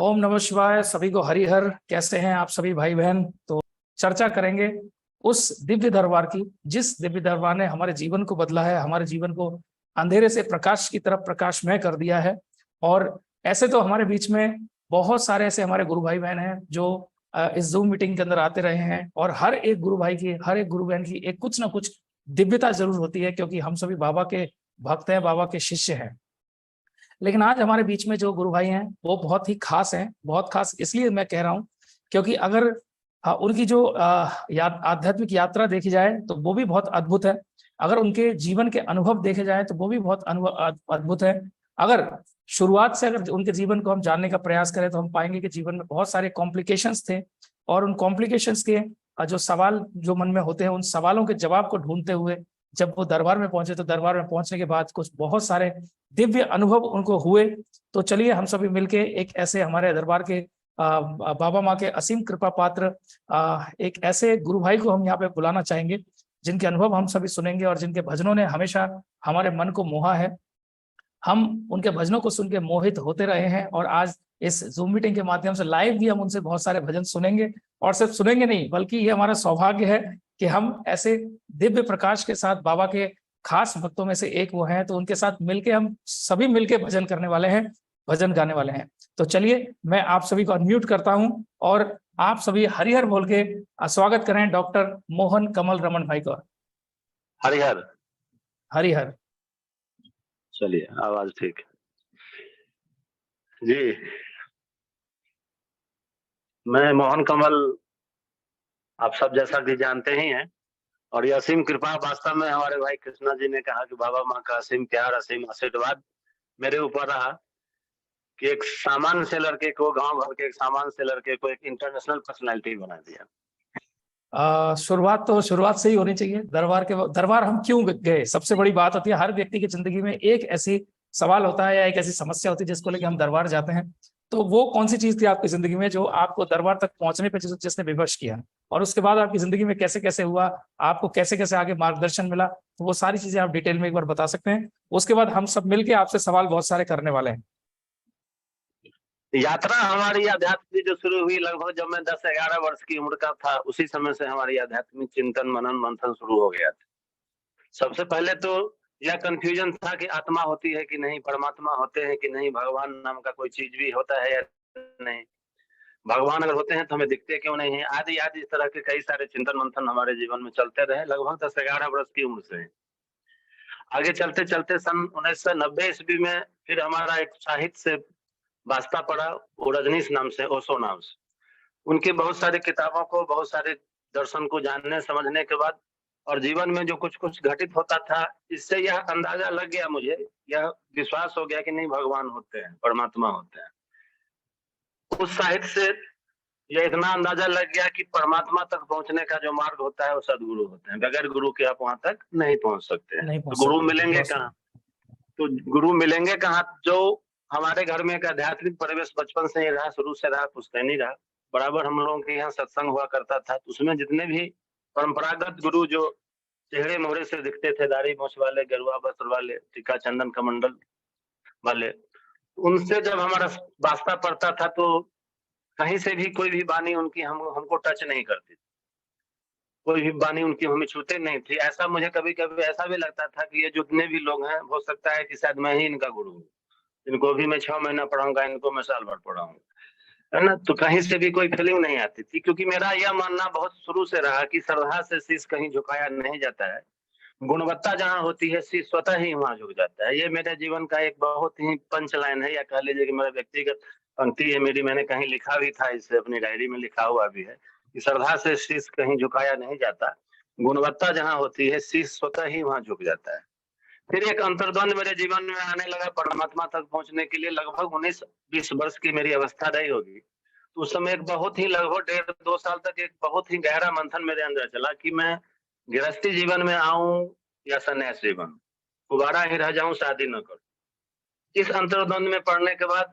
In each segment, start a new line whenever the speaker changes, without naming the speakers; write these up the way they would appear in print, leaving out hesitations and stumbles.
ओम नमः शिवाय। सभी को हरिहर। कैसे हैं आप सभी भाई बहन? तो चर्चा करेंगे उस दिव्य दरबार की, जिस दिव्य दरबार ने हमारे जीवन को बदला है, हमारे जीवन को अंधेरे से प्रकाश की तरफ प्रकाशमय कर दिया है। और ऐसे तो हमारे बीच में बहुत सारे ऐसे हमारे गुरु भाई बहन हैं जो इस जूम मीटिंग के अंदर आते रहे हैं, और हर एक गुरु भाई की, हर एक गुरु बहन की एक कुछ ना कुछ दिव्यता जरूर होती है, क्योंकि हम सभी बाबा के भक्त हैं, बाबा के शिष्य हैं। लेकिन आज हमारे बीच में जो गुरु भाई हैं वो बहुत ही खास हैं। बहुत खास इसलिए मैं कह रहा हूँ क्योंकि अगर उनकी जो आध्यात्मिक यात्रा देखी जाए तो वो भी बहुत अद्भुत है। अगर उनके जीवन के अनुभव देखे जाए तो वो भी बहुत अद्भुत है। अगर शुरुआत से अगर उनके जीवन को हम जानने का प्रयास करें तो हम पाएंगे कि जीवन में बहुत सारे कॉम्प्लिकेशंस थे, और उन कॉम्प्लिकेशंस के जो सवाल जो मन में होते हैं, उन सवालों के जवाब को ढूंढते हुए जब वो दरबार में पहुंचे, तो दरबार में पहुंचने के बाद कुछ बहुत सारे दिव्य अनुभव उनको हुए। तो चलिए हम सभी मिलके एक ऐसे हमारे दरबार के बाबा माँ के असीम कृपा पात्र एक ऐसे गुरु भाई को हम यहाँ पे बुलाना चाहेंगे, जिनके अनुभव हम सभी सुनेंगे और जिनके भजनों ने हमेशा हमारे मन को मोहा है। हम उनके भजनों को सुन के मोहित होते रहे हैं, और आज इस जूम मीटिंग के माध्यम से लाइव भी हम उनसे बहुत सारे भजन सुनेंगे। और सिर्फ सुनेंगे नहीं, बल्कि ये हमारा सौभाग्य है कि हम ऐसे दिव्य प्रकाश के साथ बाबा के खास भक्तों में से एक वो हैं, तो उनके साथ मिलके हम सभी मिलके भजन करने वाले हैं, भजन गाने वाले हैं। तो चलिए मैं आप सभी को अनम्यूट करता हूं और आप सभी हरिहर बोल के स्वागत करें डॉक्टर मोहन कमल रमन भाई का।
हरिहर
हरिहर।
चलिए, आवाज ठीक जी। मैं मोहन कमल, आप सब जैसा कि जानते ही हैं, और ये असीम कृपा वास्तव में हमारे भाई कृष्णा जी ने कहा कि बाबा माँ का असीम प्यार, असीम आशीर्वाद मेरे ऊपर रहा कि एक सामान्य से लड़के को, गांव भर के एक सामान्य से लड़के को एक इंटरनेशनल पर्सनैलिटी बना दिया।
शुरुआत तो शुरुआत से ही होनी चाहिए। दरबार हम क्यों गए, सबसे बड़ी बात होती है। हर व्यक्ति की जिंदगी में एक ऐसी सवाल होता है या एक ऐसी समस्या होती है जिसको लेकर हम दरबार जाते हैं। तो वो कौन सी चीज थी आपकी जिंदगी में जो आपको दरबार तक पहुंचने पे जिसने विवश किया, और उसके बाद आपकी जिंदगी में कैसे कैसे हुआ, आपको कैसे कैसे आगे मार्गदर्शन मिला, तो वो सारी चीजें आप डिटेल में एक बार बता सकते हैं। उसके बाद हम सब मिलकर आपसे सवाल बहुत सारे करने वाले हैं।
यात्रा हमारी आध्यात्मिक जो शुरू हुई लगभग जब मैं 10-11 वर्ष की उम्र का था, उसी समय से हमारी आध्यात्मिक चिंतन, मनन, मंथन शुरू हो गया था। सबसे पहले तो यह कंफ्यूजन था कि आत्मा होती है कि नहीं, परमात्मा होते हैं कि नहीं, भगवान नाम का कोई चीज भी होता है या नहीं, भगवान अगर होते हैं तो हमें दिखते क्यों नहीं है, आदि आदि इस तरह के कई सारे चिंतन मंथन हमारे जीवन में चलते रहे लगभग 10-11 वर्ष की उम्र से। आगे चलते चलते सन 1990 ईस्वी में फिर हमारा एक साहित्य से वास्ता पड़ा, वो रजनीश नाम से, ओशो नाम से। उनकी बहुत सारी किताबों को, बहुत सारे दर्शन को जानने समझने के बाद और जीवन में जो कुछ कुछ घटित होता था, इससे यह अंदाजा लग गया, मुझे यह विश्वास हो गया कि नहीं, भगवान होते हैं, परमात्मा होते हैं। उस साहित्य से यह इतना अंदाजा लग गया कि परमात्मा तक पहुंचने का जो मार्ग होता है वो सदगुरु होते हैं। बगैर गुरु के आप वहां तक नहीं पहुंच सकते हैं। तो गुरु मिलेंगे कहाँ? तो गुरु मिलेंगे कहाँ? जो हमारे घर में एक आध्यात्मिक परिवेश बचपन से ही रहा, शुरू से रहा, पुश्तैनी रहा। बराबर हम लोगों के यहाँ सत्संग हुआ करता था, तो उसमें जितने भी परंपरागत गुरु जो चेहरे मोहरे से दिखते थे, दाढ़ी मूंछ वाले, गेरुआ वस्त्र वाले, टीका चंदन कमंडल वाले, उनसे जब हमारा वास्ता पड़ता था तो कहीं से भी कोई भी वाणी उनकी हमको टच नहीं करती, कोई भी वाणी उनकी हमें छूते नहीं थी। ऐसा मुझे कभी कभी ऐसा भी लगता था कि ये जितने भी लोग हैं, हो सकता है कि शायद मैं ही इनका गुरु हूँ, इनको भी मैं 6 महीना पढ़ाऊंगा, इनको मैं साल भर पढ़ाऊंगा, है ना। तो कहीं से भी कोई फीलिंग नहीं आती थी, क्योंकि मेरा यह मानना बहुत शुरू से रहा कि श्रद्धा से शीश कहीं झुकाया नहीं जाता है। गुणवत्ता जहाँ होती है, शीश स्वतः ही वहां झुक जाता है। ये मेरे जीवन का एक बहुत ही पंच लाइन है, या कह लीजिए कि मेरा व्यक्तिगत पंक्ति है मेरी। मैंने कहीं लिखा भी था, इसे अपनी डायरी में लिखा हुआ भी है कि श्रद्धा से शीश कहीं झुकाया नहीं जाता, गुणवत्ता जहाँ होती है, शीश स्वतः ही वहां झुक जाता है। फिर एक अंतर्द्वंद मेरे जीवन में आने लगा। परमात्मा तक पहुंचने के लिए लगभग 19-20 वर्ष की मेरी अवस्था रही होगी। तो उस समय एक बहुत ही लगभग 1.5-2 साल तक एक बहुत ही गहरा मंथन मेरे अंदर चला कि मैं गृहस्थी जीवन में आऊं या सन्यास जीवन, दोबारा ही रह जाऊं, शादी न करूं। इस अंतर्द्वंद में पड़ने के बाद,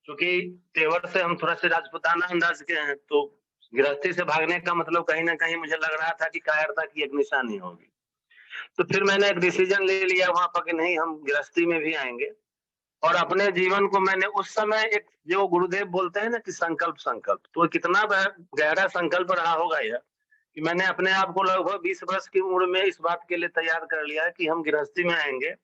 चूंकि तेवर से हम थोड़ा से राजपूताना अंदाज के हैं, तो गृहस्थी से भागने का मतलब कहीं ना कहीं मुझे लग रहा था कि कायरता की एक निशानी होगी। तो फिर मैंने एक डिसीजन ले लिया वहां पर कि नहीं, हम गृहस्थी में भी आएंगे, और अपने जीवन को मैंने उस समय एक जो गुरुदेव बोलते हैं ना कि संकल्प संकल्प, तो कितना गहरा संकल्प रहा होगा यह कि मैंने अपने आप को लगभग 20 वर्ष की उम्र में इस बात के लिए तैयार कर लिया कि हम गृहस्थी में आएंगे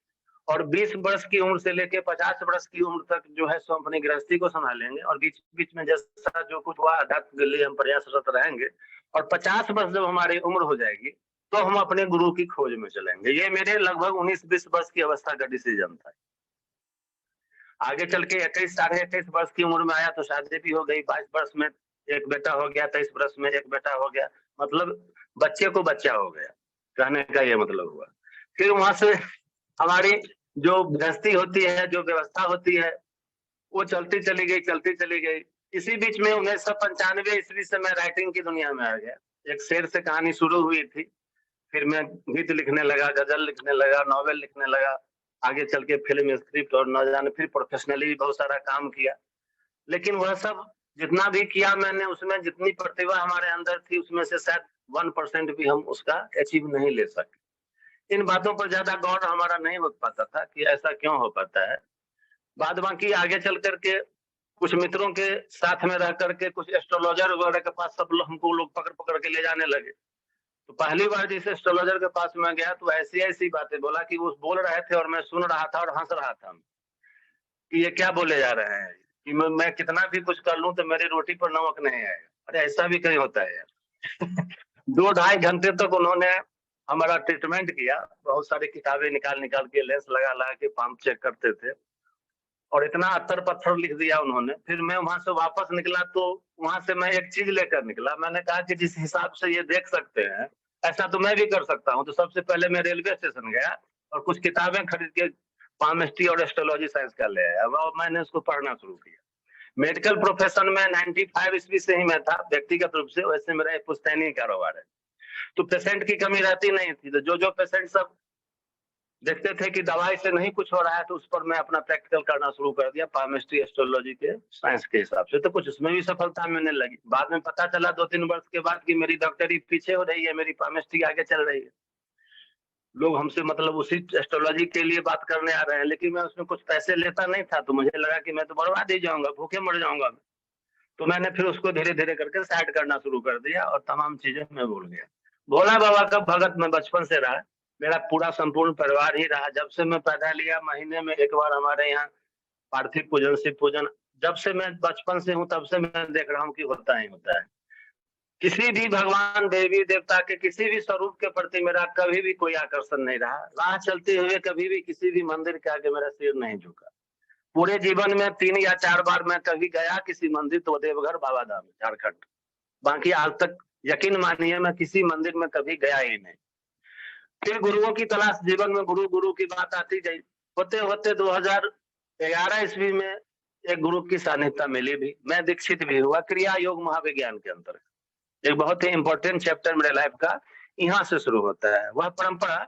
और 20 वर्ष की उम्र से लेके 50 वर्ष की उम्र तक जो है सो अपनी गृहस्थी को संभालेंगे और बीच बीच में जैसा जो कुछ हुआ अध्यात्म के लिए हम प्रयासरत रहेंगे और 50 वर्ष जब हमारी उम्र हो जाएगी तो हम अपने गुरु की खोज में चलेंगे। ये मेरे लगभग 19-20 वर्ष की अवस्था का डिसीजन था। आगे चल के 21 साढ़े 21 वर्ष की उम्र में आया तो शादी भी हो गई, 22 वर्ष में एक बेटा हो गया, 23 वर्ष में एक बेटा हो गया, मतलब बच्चे को बच्चा हो गया, कहने का ये मतलब हुआ। फिर वहां से हमारी जो गृहस्थी होती है, जो व्यवस्था होती है, वो चलती चली गई। इसी बीच में 1995 ईस्वी से मैं राइटिंग की दुनिया में आ गया। एक शेर से कहानी शुरू हुई थी, फिर मैं गीत लिखने लगा, गजल लिखने लगा, नॉवेल लिखने लगा, आगे चल के फिल्म स्क्रिप्ट और न जाने फिर प्रोफेशनली भी बहुत सारा काम किया। लेकिन वह सब जितना भी किया मैंने, उसमें जितनी प्रतिभा हमारे अंदर थी उसमें से शायद 1% भी हम उसका अचीव नहीं ले सके। इन बातों पर ज्यादा गौर हमारा नहीं हो पाता था कि ऐसा क्यों हो पाता है। बाद बाकी आगे चल करके कुछ मित्रों के साथ में रह करके कुछ एस्ट्रोलॉजर वगैरह के पास सब लोग हमको लोग पकड़ पकड़ के ले जाने लगे। तो पहली बार जिस एस्ट्रोलॉजर के पास में गया तो ऐसी ऐसी बातें बोला कि वो बोल रहे थे और मैं सुन रहा था और हंस रहा था कि ये क्या बोले जा रहे हैं कि मैं कितना भी कुछ कर लूं तो मेरी रोटी पर नमक नहीं आएगा। अरे ऐसा भी कहीं होता है यार। 2-2.5 घंटे तक उन्होंने हमारा ट्रीटमेंट किया, बहुत सारी किताबें निकाल निकाल के लेंस लगा लगा के पंप चेक करते थे और इतना अत्तर पत्थर लिख दिया उन्होंने। फिर मैं वहां से वापस निकला तो वहां से मैं एक चीज लेकर निकला, मैंने कहा कि जिस हिसाब से ये देख सकते हैं ऐसा तो मैं भी कर सकता हूँ। तो सबसे पहले मैं रेलवे स्टेशन गया और कुछ किताबें खरीद के पामिस्ट्री और एस्ट्रोलॉजी साइंस का ले आया। अब मैंने उसको पढ़ना शुरू किया। मेडिकल प्रोफेशन में 95 ईस्वी से ही मैं था व्यक्तिगत रूप से, वैसे मेरा एक पुश्तैनी कारोबार है। तो पेशेंट की कमी रहती नहीं थी, तो जो पेशेंट सब देखते थे कि दवाई से नहीं कुछ हो रहा है तो उस पर मैं अपना प्रैक्टिकल करना शुरू कर दिया पामिस्ट्री एस्ट्रोलॉजी के साइंस के हिसाब से। तो कुछ उसमें भी सफलता मिलने लगी। बाद में पता चला 2-3 वर्ष के बाद कि मेरी डॉक्टरी पीछे हो रही है, मेरी पामिस्ट्री आगे चल रही है। लोग हमसे मतलब उसी एस्ट्रोलॉजी के लिए बात करने आ रहे हैं, लेकिन मैं उसमें कुछ पैसे लेता नहीं था तो मुझे लगा कि मैं तो बर्बाद ही जाऊंगा, भूखे मर जाऊंगा। तो मैंने फिर उसको धीरे धीरे करके साइड करना शुरू कर दिया और तमाम चीजें मैं भूल गया। भोला बाबा का भगत मैं बचपन से रहा, मेरा पूरा संपूर्ण परिवार ही रहा। जब से मैं पैदा लिया महीने में एक बार हमारे यहाँ पार्थिव पूजन शिव पूजन, जब से मैं बचपन से हूँ तब से मैं देख रहा हूँ कि होता ही होता है। किसी भी भगवान देवी देवता के किसी भी स्वरूप के प्रति मेरा कभी भी कोई आकर्षण नहीं रहा। राह चलते हुए कभी भी किसी भी मंदिर के आगे मेरा सिर नहीं झुका। पूरे जीवन में 3 या 4 बार मैं कभी गया किसी मंदिर तो देवघर बाबा धाम झारखंड, बाकी आज तक यकीन मानिए मैं किसी मंदिर में कभी गया ही नहीं। फिर गुरुओं की तलाश, जीवन में गुरु गुरु की बात आती गई। होते होते 2011 ईस्वी में एक गुरु की सानिध्यता मिली भी, मैं दीक्षित भी हुआ क्रिया योग महाविज्ञान के अंतर्गत। एक बहुत ही इंपॉर्टेंट चैप्टर मेरे लाइफ का यहाँ से शुरू होता है। वह परंपरा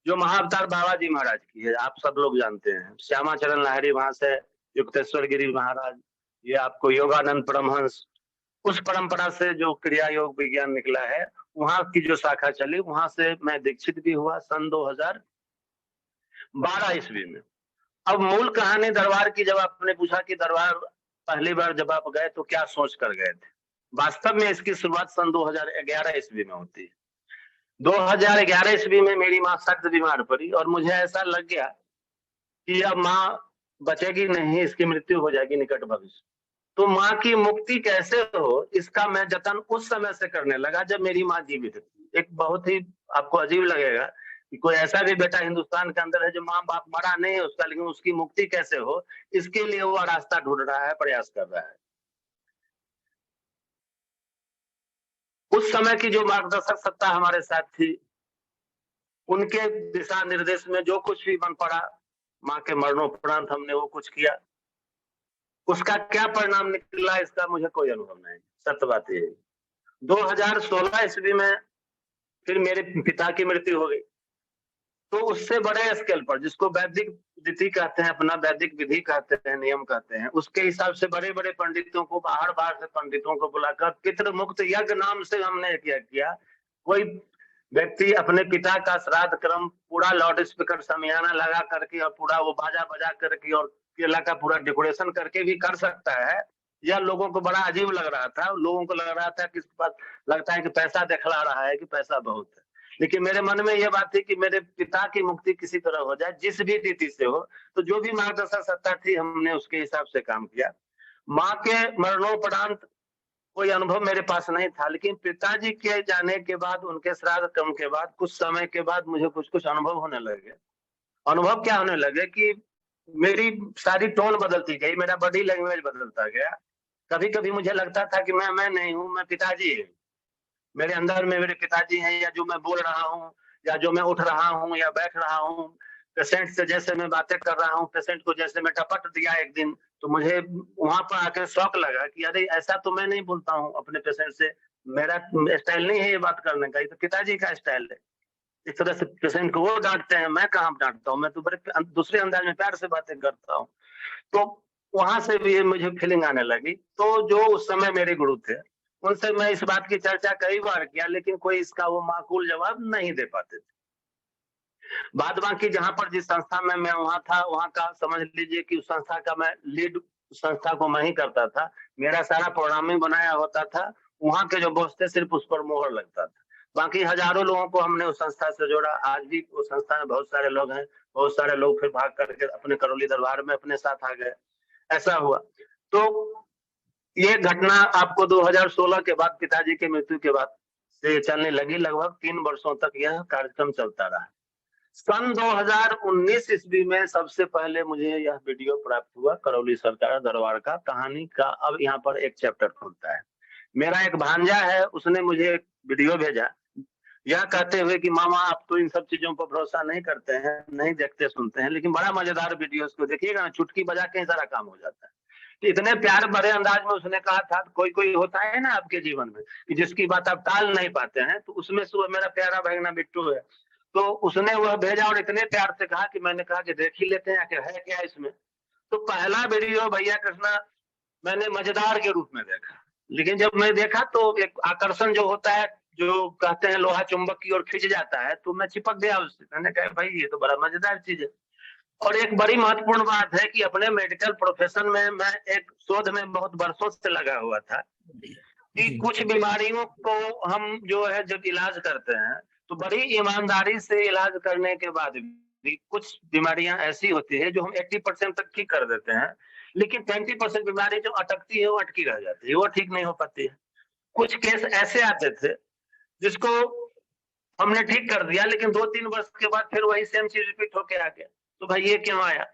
जो महाअवतार बाबा जी महाराज की है, आप सब लोग जानते हैं। श्यामाचरण लाहिड़ी वहां से, युक्तेश्वर गिरी महाराज, ये आपको योगानंद परमहंस, उस परंपरा से जो क्रिया योग विज्ञान निकला है वहां की जो शाखा चली, वहां से मैं दीक्षित भी हुआ सन 2012 ईस्वी में। अब मूल कहानी दरबार की, जब आपने पूछा कि दरबार पहली बार जब आप गए तो क्या सोच कर गए थे, वास्तव में इसकी शुरुआत सन 2011 ईस्वी में होती है। 2011 ईस्वी में मेरी माँ सख्त बीमार पड़ी और मुझे ऐसा लग गया कि अब माँ बचेगी नहीं, इसकी मृत्यु हो जाएगी निकट भविष्य। तो माँ की मुक्ति कैसे हो इसका मैं जतन उस समय से करने लगा जब मेरी माँ जीवित थी। एक बहुत ही आपको अजीब लगेगा कि कोई ऐसा भी बेटा हिंदुस्तान के अंदर है जो माँ बाप मरा नहीं है उसका, लेकिन उसकी मुक्ति कैसे हो इसके लिए वो रास्ता ढूंढ रहा है, प्रयास कर रहा है। उस समय की जो मार्गदर्शक सत्ता हमारे साथ थी, उनके दिशा निर्देश में जो कुछ भी बन पड़ा, माँ के मरणोपरांत हमने वो कुछ किया। उसका क्या परिणाम निकला इसका मुझे कोई अनुभव नहीं। सत्य बात ये 2016 ईस्वी में फिर मेरे पिता की मृत्यु हो गई। तो उससे बड़े स्केल पर, जिसको वैदिक विधि कहते हैं, अपना वैदिक विधि कहते हैं, नियम कहते हैं, उसके हिसाब से बड़े बड़े पंडितों को, बाहर बाहर से पंडितों को बुलाकर पितृ मुक्त यज्ञ नाम से हमने किया। कोई व्यक्ति अपने पिता का श्राद्ध क्रम पूरा लाउड स्पीकर समियाना लगा करके और पूरा वो बाजा बजा करके और केला का पूरा डेकोरेशन करके भी कर सकता है। यह लोगों को बड़ा अजीब लग रहा था, लोगों को लग रहा था कि इसके पास लगता है कि पैसा दिखला रहा है कि पैसा बहुत है। लेकिन मेरे मन में यह बात थी कि मेरे पिता की मुक्ति किसी तरह हो जाए, जिस भी रीति से हो। तो जो भी मार्गदर्शन सत्ता थी, हमने उसके हिसाब से काम किया। माँ के मरणोपरांत कोई अनुभव मेरे पास नहीं था, लेकिन पिताजी के जाने के बाद, उनके श्राद्ध कर्म के बाद, कुछ समय के बाद मुझे कुछ-कुछ अनुभव होने लगे। अनुभव क्या होने लगे कि मेरी सारी टोन बदलती गई, मेरा बॉडी लैंग्वेज बदलता गया। कभी-कभी मुझे लगता था कि मैं नहीं हूँ, मैं पिताजी हूँ। मेरे अंदर में मेरे पिताजी हैं, या जो मैं बोल रहा हूँ, या जो मैं उठ रहा हूँ या बैठ रहा हूँ, पेशेंट से जैसे मैं बातें कर रहा हूँ, पेशेंट को जैसे मैं टपट दिया एक दिन, तो मुझे वहाँ पर आकर शौक लगा कि अरे ऐसा तो मैं नहीं बोलता हूँ अपने पेशेंट से, मेरा स्टाइल नहीं है ये बात करने का, ये तो पिताजी का स्टाइल है। इस तरह से पेशेंट को वो डांटते हैं, मैं कहाँ डांटता हूँ, मैं तो बड़े दूसरे अंदाज में प्यार से बातें करता हूँ। तो वहां से भी मुझे फीलिंग आने लगी। तो जो उस समय मेरे गुरु थे, उनसे मैं इस बात की चर्चा कई बार किया, लेकिन कोई इसका वो माकूल जवाब नहीं दे पाते थे। बाद बाकी जहाँ पर जिस संस्था में मैं वहाँ था, वहाँ का समझ लीजिए कि उस संस्था का मैं लीड, संस्था को मैं ही करता था। मेरा सारा प्रोग्रामिंग बनाया होता था। वहाँ के जो बॉस थे, सिर्फ उस पर मोहर लगता था। बाकी हजारों लोगों को हमने उस संस्था से जोड़ा। आज भी उस संस्था में बहुत सारे लोग हैं। बहुत सारे लोग फिर भाग करके अपने करौली दरबार में अपने साथ आ गए। ऐसा हुआ। तो ये घटना आपको 2016 के बाद, पिताजी की मृत्यु के बाद से चलने लगी। लगभग 3 वर्षों तक यह कार्यक्रम चलता रहा। सन 2019 ईस्वी में सबसे पहले मुझे यह वीडियो प्राप्त हुआ करौली सरकार दरबार का, कहानी का। अब यहाँ पर एक चैप्टर खुलता है। मेरा एक भांजा है, उसने मुझे एक वीडियो भेजा, यह कहते हुए कि मामा आप तो इन सब चीजों पर भरोसा नहीं करते हैं, नहीं देखते सुनते हैं, लेकिन बड़ा मजेदार वीडियो, उसको देखिएगा ना, चुटकी बजा के ही सारा काम हो जाता है। तो इतने प्यार भरे अंदाज में उसने कहा था। कोई कोई होता है ना आपके जीवन में कि जिसकी बात आप टाल नहीं पाते हैं, तो उसमें से मेरा प्यारा भाईना बिट्टू है। तो उसने वह भेजा और इतने प्यार से कहा कि मैंने कहा कि देख ही लेते हैं आखिर है क्या इसमें। तो पहला वीडियो भैया कृष्णा मैंने मजेदार के रूप में देखा, लेकिन जब मैं देखा तो एक आकर्षण जो होता है, जो कहते हैं लोहा चुंबक की ओर खिंच जाता है, तो मैं चिपक गया उससे। मैंने कहा भाई ये तो बड़ा मजेदार चीज है। और एक बड़ी महत्वपूर्ण बात है कि अपने मेडिकल प्रोफेशन में मैं एक शोध में बहुत वर्षों से लगा हुआ था कि कुछ बीमारियों को हम जो है जब इलाज करते हैं, तो बड़ी ईमानदारी से इलाज करने के बाद भी कुछ बीमारियां ऐसी होती है जो हम 80% तक ठीक कर देते हैं, लेकिन 20% बीमारी जो अटकती है वो अटकी रह जाती है, वो ठीक नहीं हो पाती है। कुछ केस ऐसे आते थे जिसको हमने ठीक कर दिया, लेकिन 2-3 वर्ष के बाद फिर वही सेम चीज रिपीट होके आ गया। तो भाई ये क्यों आया?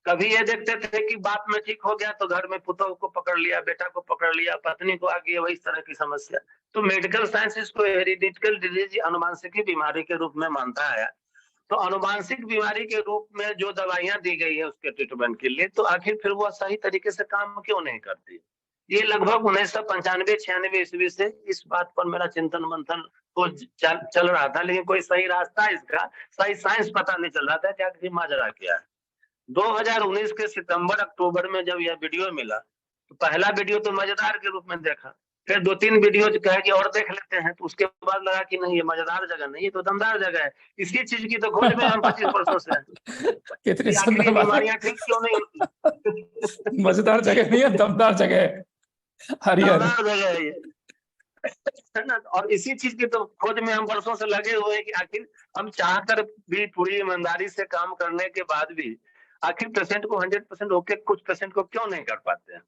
कभी ये देखते थे कि बाप में ठीक हो गया तो घर में पुतोह को पकड़ लिया, बेटा को पकड़ लिया, पत्नी को आ गई, वही तरह की समस्या। तो मेडिकल साइंस इसको हेरिडिटिकल डिजीज, अनुवांशिक बीमारी के रूप में मानता है। तो अनुवांशिक बीमारी के रूप में जो दवाइयां दी गई है उसके ट्रीटमेंट के लिए, तो आखिर फिर वो सही तरीके से काम क्यों नहीं करती? ये लगभग 1995-96 ईस्वी से इस बात पर मेरा चिंतन मंथन तो चल रहा था, लेकिन कोई सही रास्ता इसका, सही साइंस पता नहीं चल रहा था क्या कि माजरा क्या है। 2019 के सितंबर अक्टूबर में जब यह वीडियो मिला, तो पहला वीडियो तो मजेदार के रूप में देखा, फिर 2-3 वीडियो जो कहे कि और देख लेते हैं, तो उसके बाद लगा कि नहीं ये मजेदार जगह नहीं, ये तो दमदार जगह है। इसी चीज की तो खोज में हम 25 वर्षों से हैं
कितनी
कि आखिर
सुंदर
ये
बात
बीमारियां ठीक क्यों नहीं होती।
मजेदार जगह नहीं है, दमदार जगह है। हरिहर
दमदार जगह है ये, है ना। और इसी चीज की तो खोज में हम वर्षों से लगे हुए हैं कि आखिर हम चाहकर भी पूरी ईमानदारी से काम करने के बाद भी आखिर पेशेंट को 100% ओके, कुछ पेशेंट को क्यों नहीं कर पाते हैं।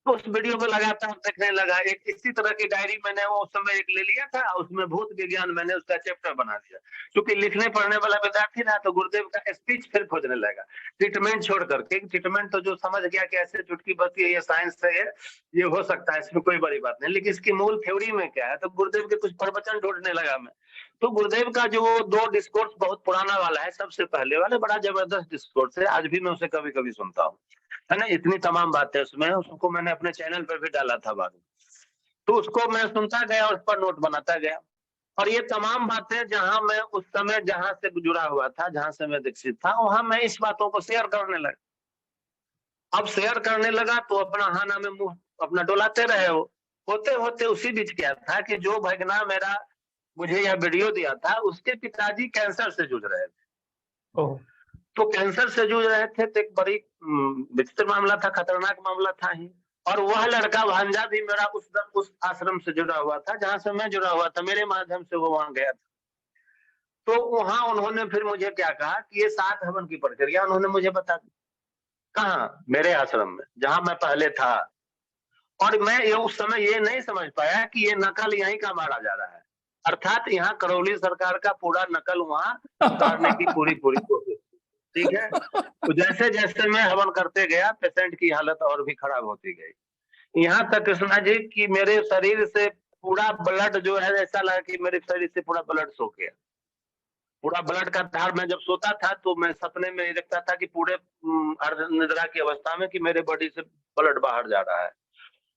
तो उस वीडियो को लगातार देखने लगा। एक इसी तरह की डायरी मैंने वो उस समय एक ले लिया था, उसमें भूत विज्ञान मैंने उसका चैप्टर बना दिया। क्योंकि लिखने पढ़ने वाला विद्यार्थी था, तो गुरुदेव का स्पीच फिर खोजने लगा, ट्रीटमेंट छोड़ करके। ट्रीटमेंट तो जो समझ गया कि ऐसे चुटकी बसती है, ये साइंस है, ये हो सकता है, इसमें कोई बड़ी बात नहीं, लेकिन इसकी मूल थ्योरी में क्या है, तो गुरुदेव के कुछ प्रवचन ढूंढने लगा मैं। तो गुरुदेव का जो 2 डिस्कोर्स बहुत पुराना वाला है, सबसे पहले वाले बड़ा जबरदस्त डिस्कोर्स है, आज भी मैं उसे कभी कभी सुनता हूँ, है ना। इतनी तमाम बातें उसमें, उसको मैंने अपने चैनल पर भी डाला था बाद में। तो उसको मैं सुनता गया और उस पर नोट बनाता गया। और ये तमाम बातें जहां मैं उस समय जहां से जुड़ा हुआ था, जहां से मैं दीक्षित था, वहां मैं इस बातों को शेयर करने लगा। अब शेयर करने लगा तो अपना हाना में मुंह अपना डोलाते रहे हो। होते होते उसी बीच क्या था कि जो भगना मेरा मुझे यह वीडियो दिया था, उसके पिताजी कैंसर से जूझ रहे थे।
ओह,
तो कैंसर से जूझ रहे थे, तो एक बड़ी विचित्र मामला था, खतरनाक मामला था ही। और वह लड़का भांजा भी मेरा उस आश्रम से जुड़ा हुआ था जहां से मैं जुड़ा हुआ था, मेरे माध्यम से वो वहां गया था। तो वहां उन्होंने फिर मुझे क्या कहा कि ये 7 हवन की प्रक्रिया उन्होंने मुझे बता दी। कहाँ? मेरे आश्रम में, जहां मैं पहले था। और मैं ये उस समय ये नहीं समझ पाया कि ये नकल यहीं का मारा जा रहा है, अर्थात यहाँ करौली सरकार का पूरा नकल वहां उतारने की पूरी कोशिश। ठीक है। तो जैसे जैसे मैं हवन करते गया, पेशेंट की हालत और भी खराब होती गई। यहाँ तक कृष्णा जी कि मेरे शरीर से पूरा ब्लड जो है, ऐसा लगा कि मेरे शरीर से पूरा ब्लड सो गया। पूरा ब्लड का धार, मैं जब सोता था तो मैं सपने में देखता था कि पूरे अर्ध निद्रा की अवस्था में कि मेरे बॉडी से ब्लड बाहर जा रहा है।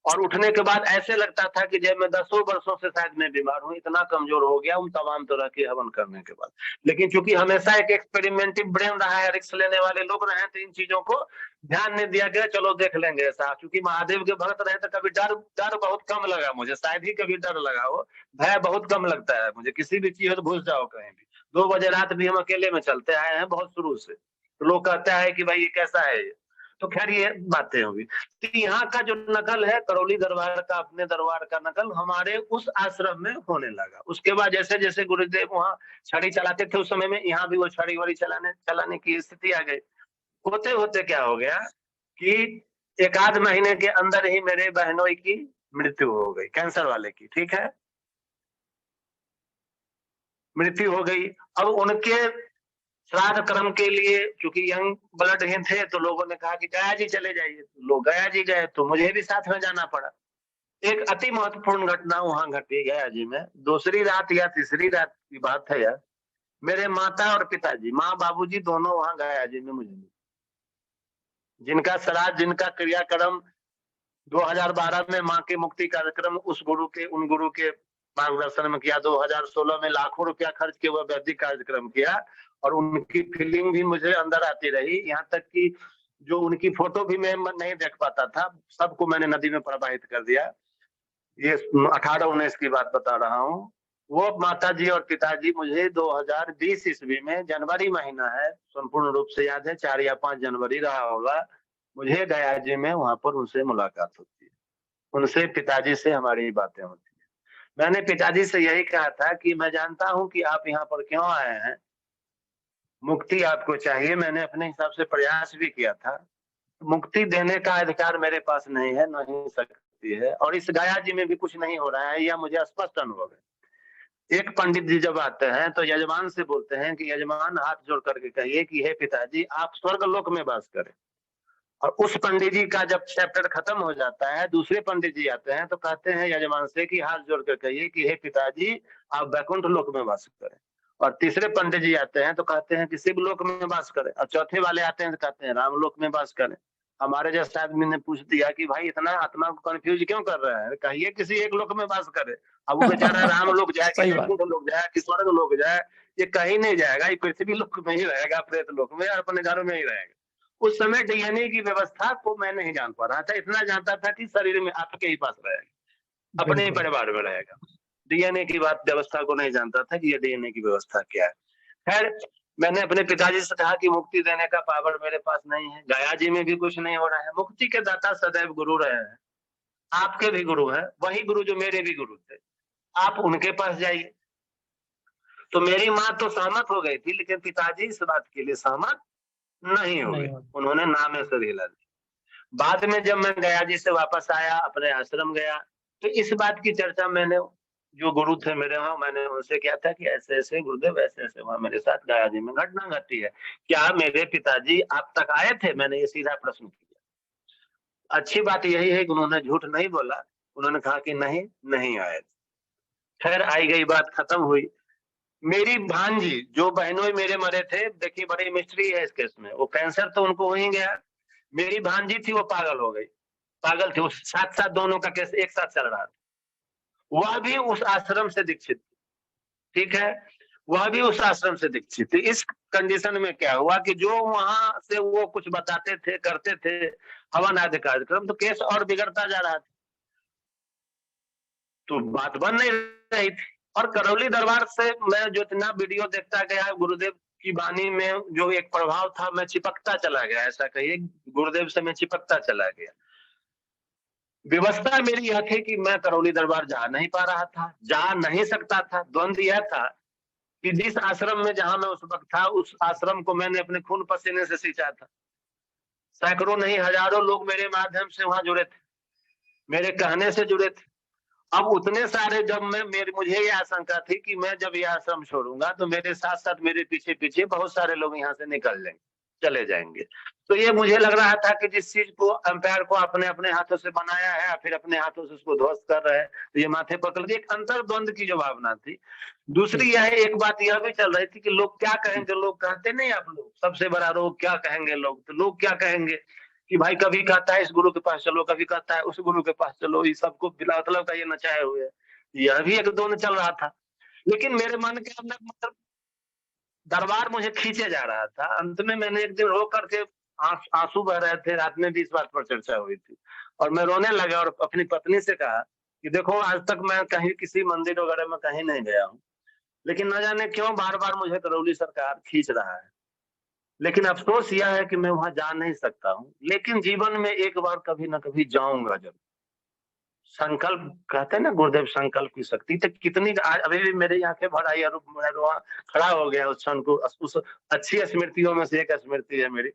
और उठने के बाद ऐसे लगता था कि जब मैं 10 वर्षों से शायद मैं बीमार हूँ, इतना कमजोर हो गया हूँ तमाम तरह के हवन करने के बाद। लेकिन चूंकि हमेशा एक एक्सपेरिमेंटिव ब्रेन रहा है, रिस्क लेने वाले लोग रहे, तो इन चीजों को ध्यान नहीं दिया गया, चलो देख लेंगे ऐसा। क्योंकि महादेव के भक्त रहे तो कभी डर बहुत कम लगा मुझे, शायद ही कभी डर लगा हो। भय बहुत कम लगता है मुझे, किसी भी चीज तो घुस जाओ कहीं भी। 2 बजे रात भी हम अकेले में चलते आए हैं बहुत शुरू से। तो लोग कहते हैं कि भाई ये कैसा है, तो खैर ये बातें होगी। तो यहाँ का जो नकल है करौली दरबार का, अपने दरबार का नकल हमारे उस आश्रम में होने लगा। उसके बाद जैसे जैसे गुरुदेव वहाँ छड़ी चलाते थे उस समय में, यहाँ भी वो छड़ी वड़ी चलाने की स्थिति आ गई। होते होते क्या हो गया कि 1 आध महीने के अंदर ही मेरे बहनोई की मृत्यु हो गई, कैंसर वाले की। ठीक है, मृत्यु हो गई। अब उनके श्राद्ध क्रम के लिए, क्योंकि यंग ब्लड ही थे, तो लोगों ने कहा कि गया जी चले जाइए। लोग गया जी गए, तो मुझे भी साथ में जाना पड़ा। एक अति महत्वपूर्ण घटना वहां घटी गया जी में। दूसरी रात या तीसरी रात की बात है यार, मेरे माता और पिताजी, माँ बाबूजी दोनों वहां गया जी में मुझे, जिनका श्राद्ध, जिनका क्रियाक्रम 2012 में माँ के मुक्ति कार्यक्रम उन गुरु के मार्गदर्शन में किया। 2016 में लाखों रुपया खर्च के वह वैदिक कार्यक्रम किया, और उनकी फीलिंग भी मुझे अंदर आती रही। यहाँ तक कि जो उनकी फोटो भी मैं नहीं देख पाता था, सबको मैंने नदी में प्रवाहित कर दिया। ये 18-19 की बात बता रहा हूँ। वो माताजी और पिताजी मुझे 2020 ईस्वी में, जनवरी महीना है, संपूर्ण रूप से याद है, 4 या 5 जनवरी रहा होगा, मुझे गया जी में वहां पर उनसे मुलाकात होती है। उनसे, पिताजी से हमारी बातें होती है। मैंने पिताजी से यही कहा था कि मैं जानता हूं कि आप यहाँ पर क्यों आए हैं, मुक्ति आपको चाहिए। मैंने अपने हिसाब से प्रयास भी किया था, मुक्ति देने का अधिकार मेरे पास नहीं है, नहीं सकती है, और इस गया जी में भी कुछ नहीं हो रहा है, यह मुझे स्पष्ट अनुभव है। एक पंडित जी जब आते हैं तो यजमान से बोलते हैं कि यजमान हाथ जोड़ करके कहिए कि हे पिताजी आप स्वर्ग लोक में वास करें। और उस पंडित जी का जब चैप्टर खत्म हो जाता है, दूसरे पंडित जी आते हैं तो कहते हैं यजमान से कि हाथ जोड़ कर कहिए कि हे पिताजी आप वैकुंठ लोक में वास करें। और तीसरे पंडित जी आते हैं तो कहते हैं कि शिव लोक में वास करें। और चौथे वाले आते हैं तो कहते हैं राम लोक में वास करें। हमारे जैसे आदमी ने पूछ दिया कि भाई इतना आत्मा को कंफ्यूज क्यों कर रहा है, कहिए किसी एक लोक में वास करे। अब वो बेचारा राम लोक जाए कि
सही बात।
वैकुंठ लोक जाए कि स्वर्ग लोक जाए, ये कहीं नहीं जाएगा, ये पृथ्वी लोक में ही रहेगा, प्रेत लोक में, और अपने घर में ही रहेगा। उस समय डीएनए की व्यवस्था को मैं नहीं जान पा रहा था, इतना जानता था कि शरीर में आपके ही पास रहेगा, अपने ही
बिल्कुल।
परिवार में रहेगा। डीएनए की बात, व्यवस्था को नहीं जानता था कि ये डीएनए की व्यवस्था क्या है। खैर, मैंने अपने पिताजी से कहा कि मुक्ति देने का पावर मेरे पास नहीं है, गया जी में भी कुछ नहीं हो रहा है। मुक्ति के दाता सदैव गुरु रहे हैं, आपके भी गुरु हैं, वही गुरु जो मेरे भी गुरु थे, आप उनके पास जाइए। तो मेरी माँ तो सहमत हो गई थी, लेकिन पिताजी इस बात के लिए सहमत नहीं हो
नहीं
गए,
हो।
उन्होंने ना में सिर हिला दिया। बाद में जब मैं गया जी से वापस आया, अपने आश्रम गया, तो इस बात की चर्चा मैंने, जो गुरु थे मेरे वहां, मैंने उनसे किया था कि ऐसे ऐसे गुरुदेव, ऐसे ऐसे वहां मेरे साथ गया जी में घटना घटी है, क्या मेरे पिताजी आप तक आए थे? मैंने ये सीधा प्रश्न किया। अच्छी बात यही है कि उन्होंने झूठ नहीं बोला, उन्होंने कहा कि नहीं, नहीं आए। खैर, आई गई बात, खत्म हुई। मेरी भांजी, जो बहनोई मेरे मरे थे, देखिए बड़ी मिस्ट्री है इस केस में, वो कैंसर तो उनको हो ही गया, मेरी भांजी थी वो पागल हो गई, पागल थी, उस साथ साथ दोनों का केस एक साथ चल रहा था। वह भी उस आश्रम से दीक्षित, ठीक है, वह भी उस आश्रम से दीक्षित थी। इस कंडीशन में क्या हुआ कि जो वहां से वो कुछ बताते थे, करते थे हवन आदि कार्यक्रम, तो केस और बिगड़ता जा रहा था, तो बात बन नहीं रही थी। और करौली दरबार से मैं जो इतना वीडियो देखता गया गुरुदेव की वाणी में जो एक प्रभाव था, मैं चिपकता चला गया, ऐसा कहिए गुरुदेव से मैं चिपकता चला गया। व्यवस्था मेरी यह थी कि मैं करौली दरबार जा नहीं पा रहा था, जा नहीं सकता था। द्वंद यह था कि जिस आश्रम में जहां मैं उस वक्त था, उस आश्रम को मैंने अपने खून पसीने से सींचा था। सैकड़ों नहीं हजारों लोग मेरे माध्यम से वहां जुड़े थे, मेरे कहने से जुड़े थे। अब उतने सारे जब मुझे ये आशंका थी कि मैं जब ये आश्रम छोड़ूंगा तो मेरे साथ साथ मेरे पीछे पीछे बहुत सारे लोग यहाँ से निकल जाएंगे, चले जाएंगे। तो ये मुझे लग रहा था कि जिस चीज को अंपायर को अपने अपने हाथों से बनाया है, फिर अपने हाथों से उसको ध्वस्त कर रहे हैं, तो ये माथे पकड़ के एक अंतर्द्वंद की जो भावना थी। दूसरी यह एक बात यह भी चल रही थी कि लोग क्या कहेंगे, लोग कहते नहीं आप लोग सबसे बड़ा रोग क्या कहेंगे लोग, तो लोग क्या कहेंगे कि भाई कभी कहता है इस गुरु के पास चलो, कभी कहता है उस गुरु के पास चलो, ये सबको बिला मतलब का ये नचाए हुए है। यह भी एक द्वंद चल रहा था, लेकिन मेरे मन के अंदर मतलब दरबार मुझे खींचे जा रहा था। अंत में मैंने एक दिन रो करके आंसू बह रहे थे, रात में भी इस बात पर चर्चा हुई थी, और मैं रोने लगा और अपनी पत्नी से कहा कि देखो आज तक मैं कहीं किसी मंदिर वगैरह में कहीं नहीं गया हूँ, लेकिन न जाने क्यों बार बार मुझे करौली सरकार खींच रहा है। लेकिन अफसोस यह है कि मैं वहां जा नहीं सकता हूँ, लेकिन जीवन में एक बार कभी ना कभी जाऊंगा जरूर। संकल्प कहते हैं ना गुरुदेव, संकल्प की शक्ति तो कितनी आज अभी भी मेरे आंखें भर आई और मैं वहाँ खड़ा हो गया उस क्षण को। उस अच्छी स्मृतियों में से एक स्मृति है मेरी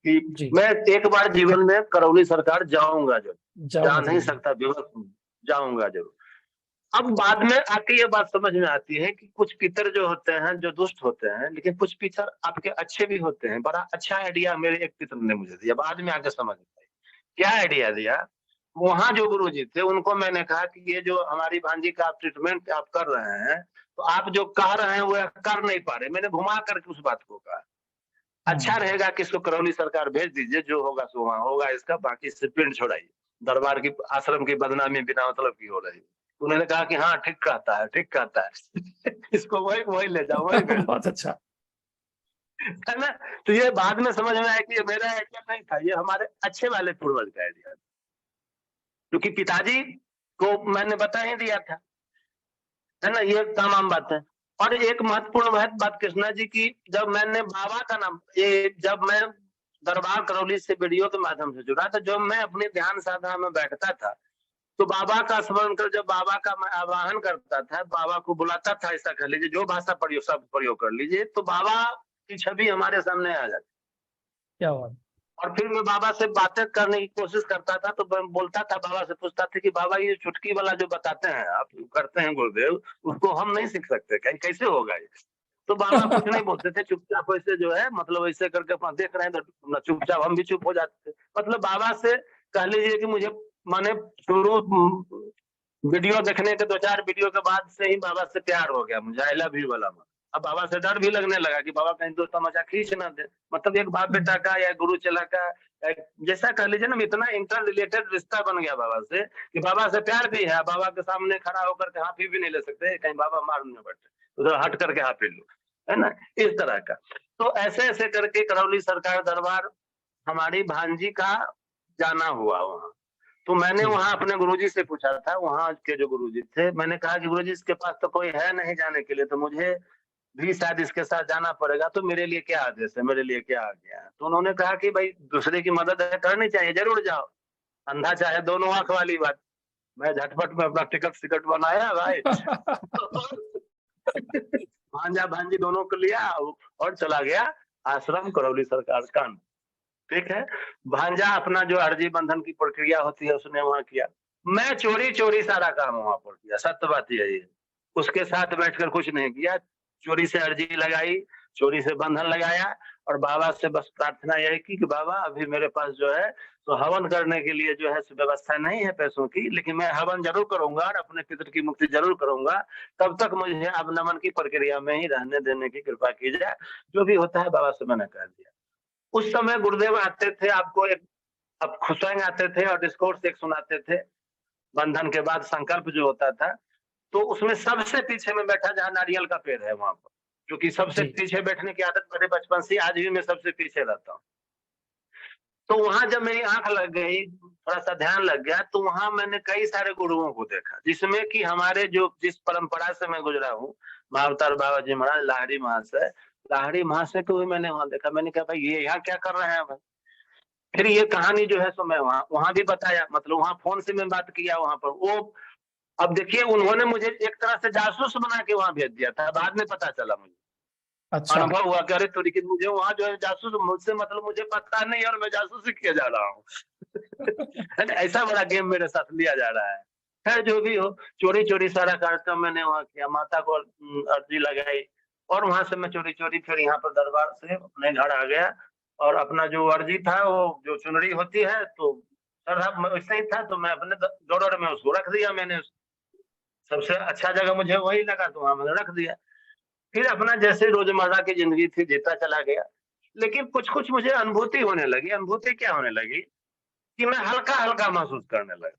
कि
जी
मैं एक बार जीवन में करौली सरकार जाऊंगा जरूर, जा
जाऊंगा
नहीं
जरूर।
सकता विवश, जाऊंगा जरूर। अब बाद में आके ये बात समझ में आती है कि कुछ पितर जो होते हैं जो दुष्ट होते हैं, लेकिन कुछ पितर आपके अच्छे भी होते हैं। बड़ा अच्छा आइडिया मेरे एक पितर ने मुझे दिया, बाद में आके समझ में आई। क्या आइडिया दिया, वहां जो गुरुजी थे उनको मैंने कहा कि ये जो हमारी भांजी का आप ट्रीटमेंट आप कर रहे हैं, तो आप जो कह रहे हैं वो कर नहीं पा रहे। मैंने घुमा करके उस बात को कहा, अच्छा रहेगा कि इसको करौली सरकार भेज दीजिए, जो होगा सो वहां होगा इसका, बाकी इससे पिंड छोड़ाइए। दरबार की आश्रम की बदनामी बिना मतलब की हो रही है। उन्होंने कहा कि हाँ ठीक कहता है, ठीक कहता है। इसको वही वही ले जाओ, वही भेज दो।
बहुत अच्छा।
है ना। तो ये बाद में समझ में आया कि ये मेरा आइडिया नहीं था, ये हमारे अच्छे वाले पूर्वज का आइडिया, क्योंकि पिताजी को मैंने बता ही दिया था, है ना। ये तमाम बात है। और एक महत्वपूर्ण बात कृष्णा जी की, जब मैंने बाबा का नाम, ये जब मैं दरबार करौली से वीडियो के माध्यम से जुड़ा, तो जब मैं अपने ध्यान साधना में बैठता था तो बाबा का स्मरण कर, जब बाबा का मैं आवाहन करता था, बाबा को बुलाता था, ऐसा कह लीजिए जो भाषा प्रयोग सब प्रयोग कर लीजिए, तो बाबा की छवि हमारे सामने आ जाती।
क्या बात।
और फिर मैं बाबा से बातें करने की कोशिश करता था, तो मैं बोलता था, बाबा से पूछता था कि बाबा ये चुटकी वाला जो बताते हैं आप करते हैं गुरुदेव, उसको हम नहीं सीख सकते, कैसे होगा ये। तो बाबा कुछ नहीं बोलते थे, चुपचाप ऐसे जो है मतलब ऐसे करके अपना देख रहे हैं, तो चुपचाप हम भी चुप हो जाते थे। मतलब बाबा से कह लीजिए कि मुझे माने शुरू वीडियो देखने के 2-4 वीडियो के बाद से ही बाबा से प्यार हो गया मुझे, आई लव यू वाला। अब बाबा से डर भी लगने लगा कि बाबा कहीं दोस्त तमाचा खींच ना दे। मतलब एक बाप बेटा का या गुरु चेला का जैसा कह लीजिए ना, इतना इंटर रिलेटेड रिश्ता बन गया बाबा से कि बाबा से प्यार भी है। बाबा के सामने खड़ा होकर के हाफी भी नहीं ले सकते, कहीं बाबा मार न बैठे, उधर हट करके हाफी लो, है ना, इस तरह का। तो ऐसे ऐसे करके करौली सरकार दरबार हमारी भांजी का जाना हुआ वहाँ। तो मैंने वहां अपने गुरुजी से पूछा था, वहां के जो गुरुजी थे, मैंने कहा कि गुरुजी इसके पास तो कोई है नहीं जाने के लिए, तो मुझे भी शायद इसके साथ जाना पड़ेगा, तो मेरे लिए क्या आदेश है, मेरे लिए क्या आज्ञा है। तो उन्होंने कहा कि भाई दूसरे की मदद करनी चाहिए, जरूर जाओ, अंधा चाहे दोनों आंख वाली बात। मैं झटपट में अपना टिकट बनाया भाई। भांजा भांजी दोनों को लिया और चला गया आश्रम करौली सरकार कान। ठीक है, भांजा अपना जो अर्जी बंधन की प्रक्रिया होती है उसने वहां किया, मैं चोरी चोरी सारा काम वहां पर किया। सत्य बात यही है, उसके साथ बैठकर कुछ नहीं किया, चोरी से अर्जी लगाई, चोरी से बंधन लगाया, और बाबा से बस प्रार्थना यही की कि बाबा अभी मेरे पास जो है तो हवन करने के लिए जो है व्यवस्था नहीं है पैसों की, लेकिन मैं हवन जरूर करूंगा और अपने पितृ की मुक्ति जरूर करूंगा। तब तक मुझे अब नमन की प्रक्रिया में ही रहने देने की कृपा कीजिए, जो भी होता है बाबा से मैंने कह दिया। उस समय गुरुदेव आते थे, आपको एक अब खुशंग आते थे और डिस्कोर्स एक सुनाते थे। बंधन के बाद संकल्प जो होता था, तो उसमें सबसे पीछे में बैठा जहाँ नारियल का पेड़ है वहां पर, क्योंकि सबसे पीछे बैठने की आदत मेरे बचपन से, आज भी मैं सबसे पीछे रहता हूँ। तो वहां जब मेरी आंख लग गई, थोड़ा सा ध्यान लग गया, तो वहां मैंने कई सारे गुरुओं को देखा, जिसमें कि हमारे जो जिस परंपरा से मैं गुजरा हूँ, महाअवतार बाबा जी महाराज, लाहिड़ी महाशय, लाहिड़ी महाशय को भी मैंने वहां देखा। मैंने कहा भाई ये यहाँ क्या कर रहे हैं भाई। फिर ये कहानी जो है सो मैं वहां वहां भी बताया, मतलब वहां फोन से मैं बात किया वहां पर। वो अब देखिए उन्होंने मुझे एक तरह से जासूस बना के वहां भेज दिया था, बाद में पता चला मुझे,
अच्छा।
अनुभव हुआ कि अरे तो लेकिन मुझे वहां जो है जासूस मुझसे मतलब मुझे पता नहीं और मैं जासूसी किया जा रहा हूँ। ऐसा बड़ा गेम मेरे साथ लिया जा रहा है। खैर जो भी हो, चोरी चोरी सारा कार्यक्रम मैंने वहां किया, माता को अर्जी लगाई और वहां से मैं चोरी चोरी फिर यहाँ पर दरबार से अपने घर आ गया। और अपना जो अर्जी था वो जो चुनरी होती है तो सर वैसे ही था, तो मैं अपने ड्रॉअर में उसको रख दिया। मैंने सबसे अच्छा जगह मुझे वही लगा तो वहां मैंने रख दिया। फिर अपना जैसे रोजमर्रा की जिंदगी थी जीता चला गया। लेकिन कुछ कुछ मुझे अनुभूति होने लगी। अनुभूति क्या होने लगी कि मैं हल्का हल्का महसूस करने लगा।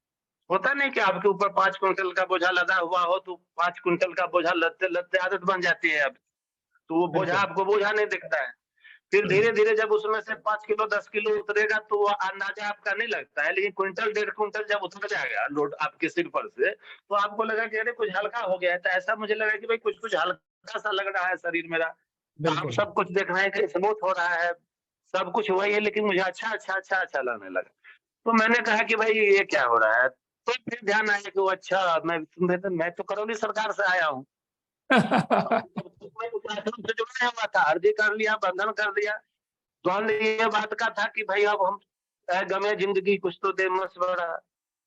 होता नहीं कि आपके ऊपर 5 क्विंटल का बोझा लदा हुआ हो तो 5 क्विंटल का बोझा लदते लदते आदत बन जाती है अब, तो वो बोझा
बिल्कुल।
आपको बोझा नहीं दिखता है। फिर धीरे धीरे जब उसमें से 5 किलो 10 किलो उतरेगा तो वो अंदाजा आपका नहीं लगता है। लेकिन क्विंटल 1.5 क्विंटल जब उतर जाएगा लोड आपके सिर पर से, तो आपको लगा कि अरे कुछ हल्का हो गया है। तो ऐसा मुझे लगा कि भाई कुछ कुछ हल्का सा लग रहा है शरीर मेरा। तो हम
बिल्कुल।
सब कुछ देख रहे हैं कि स्मूथ हो रहा है, सब कुछ वही है, लेकिन मुझे अच्छा अच्छा अच्छा अच्छा लगने लगा। तो मैंने कहा कि भाई ये क्या हो रहा है। तो फिर ध्यान आया कि वो अच्छा मैं तो करौली सरकार से आया हूँ। मैं उस आश्रम से जुड़ा हुआ था, अर्जी कर लिया, बंधन कर दिया। द्वंद ये बात का था कि भाई अब हम गमे जिंदगी कुछ तो दे मशवरा,